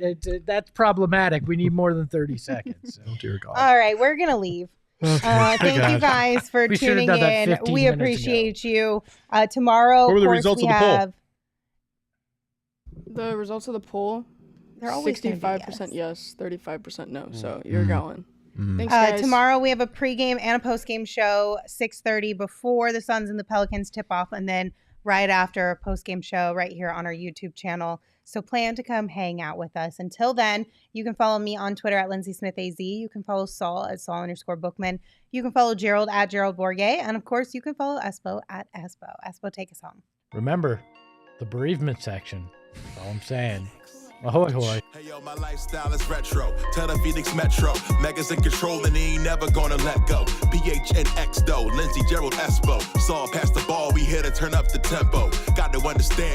That's problematic. We need more than 30 seconds. So. Oh dear God. All right, we're gonna leave. Thank you guys for We should've tuning done that in. 15 We minutes appreciate you. Tomorrow, What were of the course, results we of the poll? have. The results of the poll, They're always gonna be 65% yes, 35% no. So you're going. Mm. Thanks, guys. Tomorrow we have a pregame and a postgame show, 6:30 before the Suns and the Pelicans tip off, and then right after a postgame show right here on our YouTube channel. So plan to come hang out with us. Until then, you can follow me on Twitter at Lindsey Smith AZ. You can follow Saul at Saul_Bookman. You can follow Gerald at Gerald Bourguet. And of course, you can follow Espo at Espo. Espo, take us home. Remember, the bereavement section. That's all I'm saying. Ahoy, hoy. Hey yo, my lifestyle is retro. Tell the Phoenix Metro. Megas in control and he ain't never gonna let go. PHNX though. Lindsey, Gerald, Espo. Saul pass the ball. We here to turn up the tempo. Got to understand.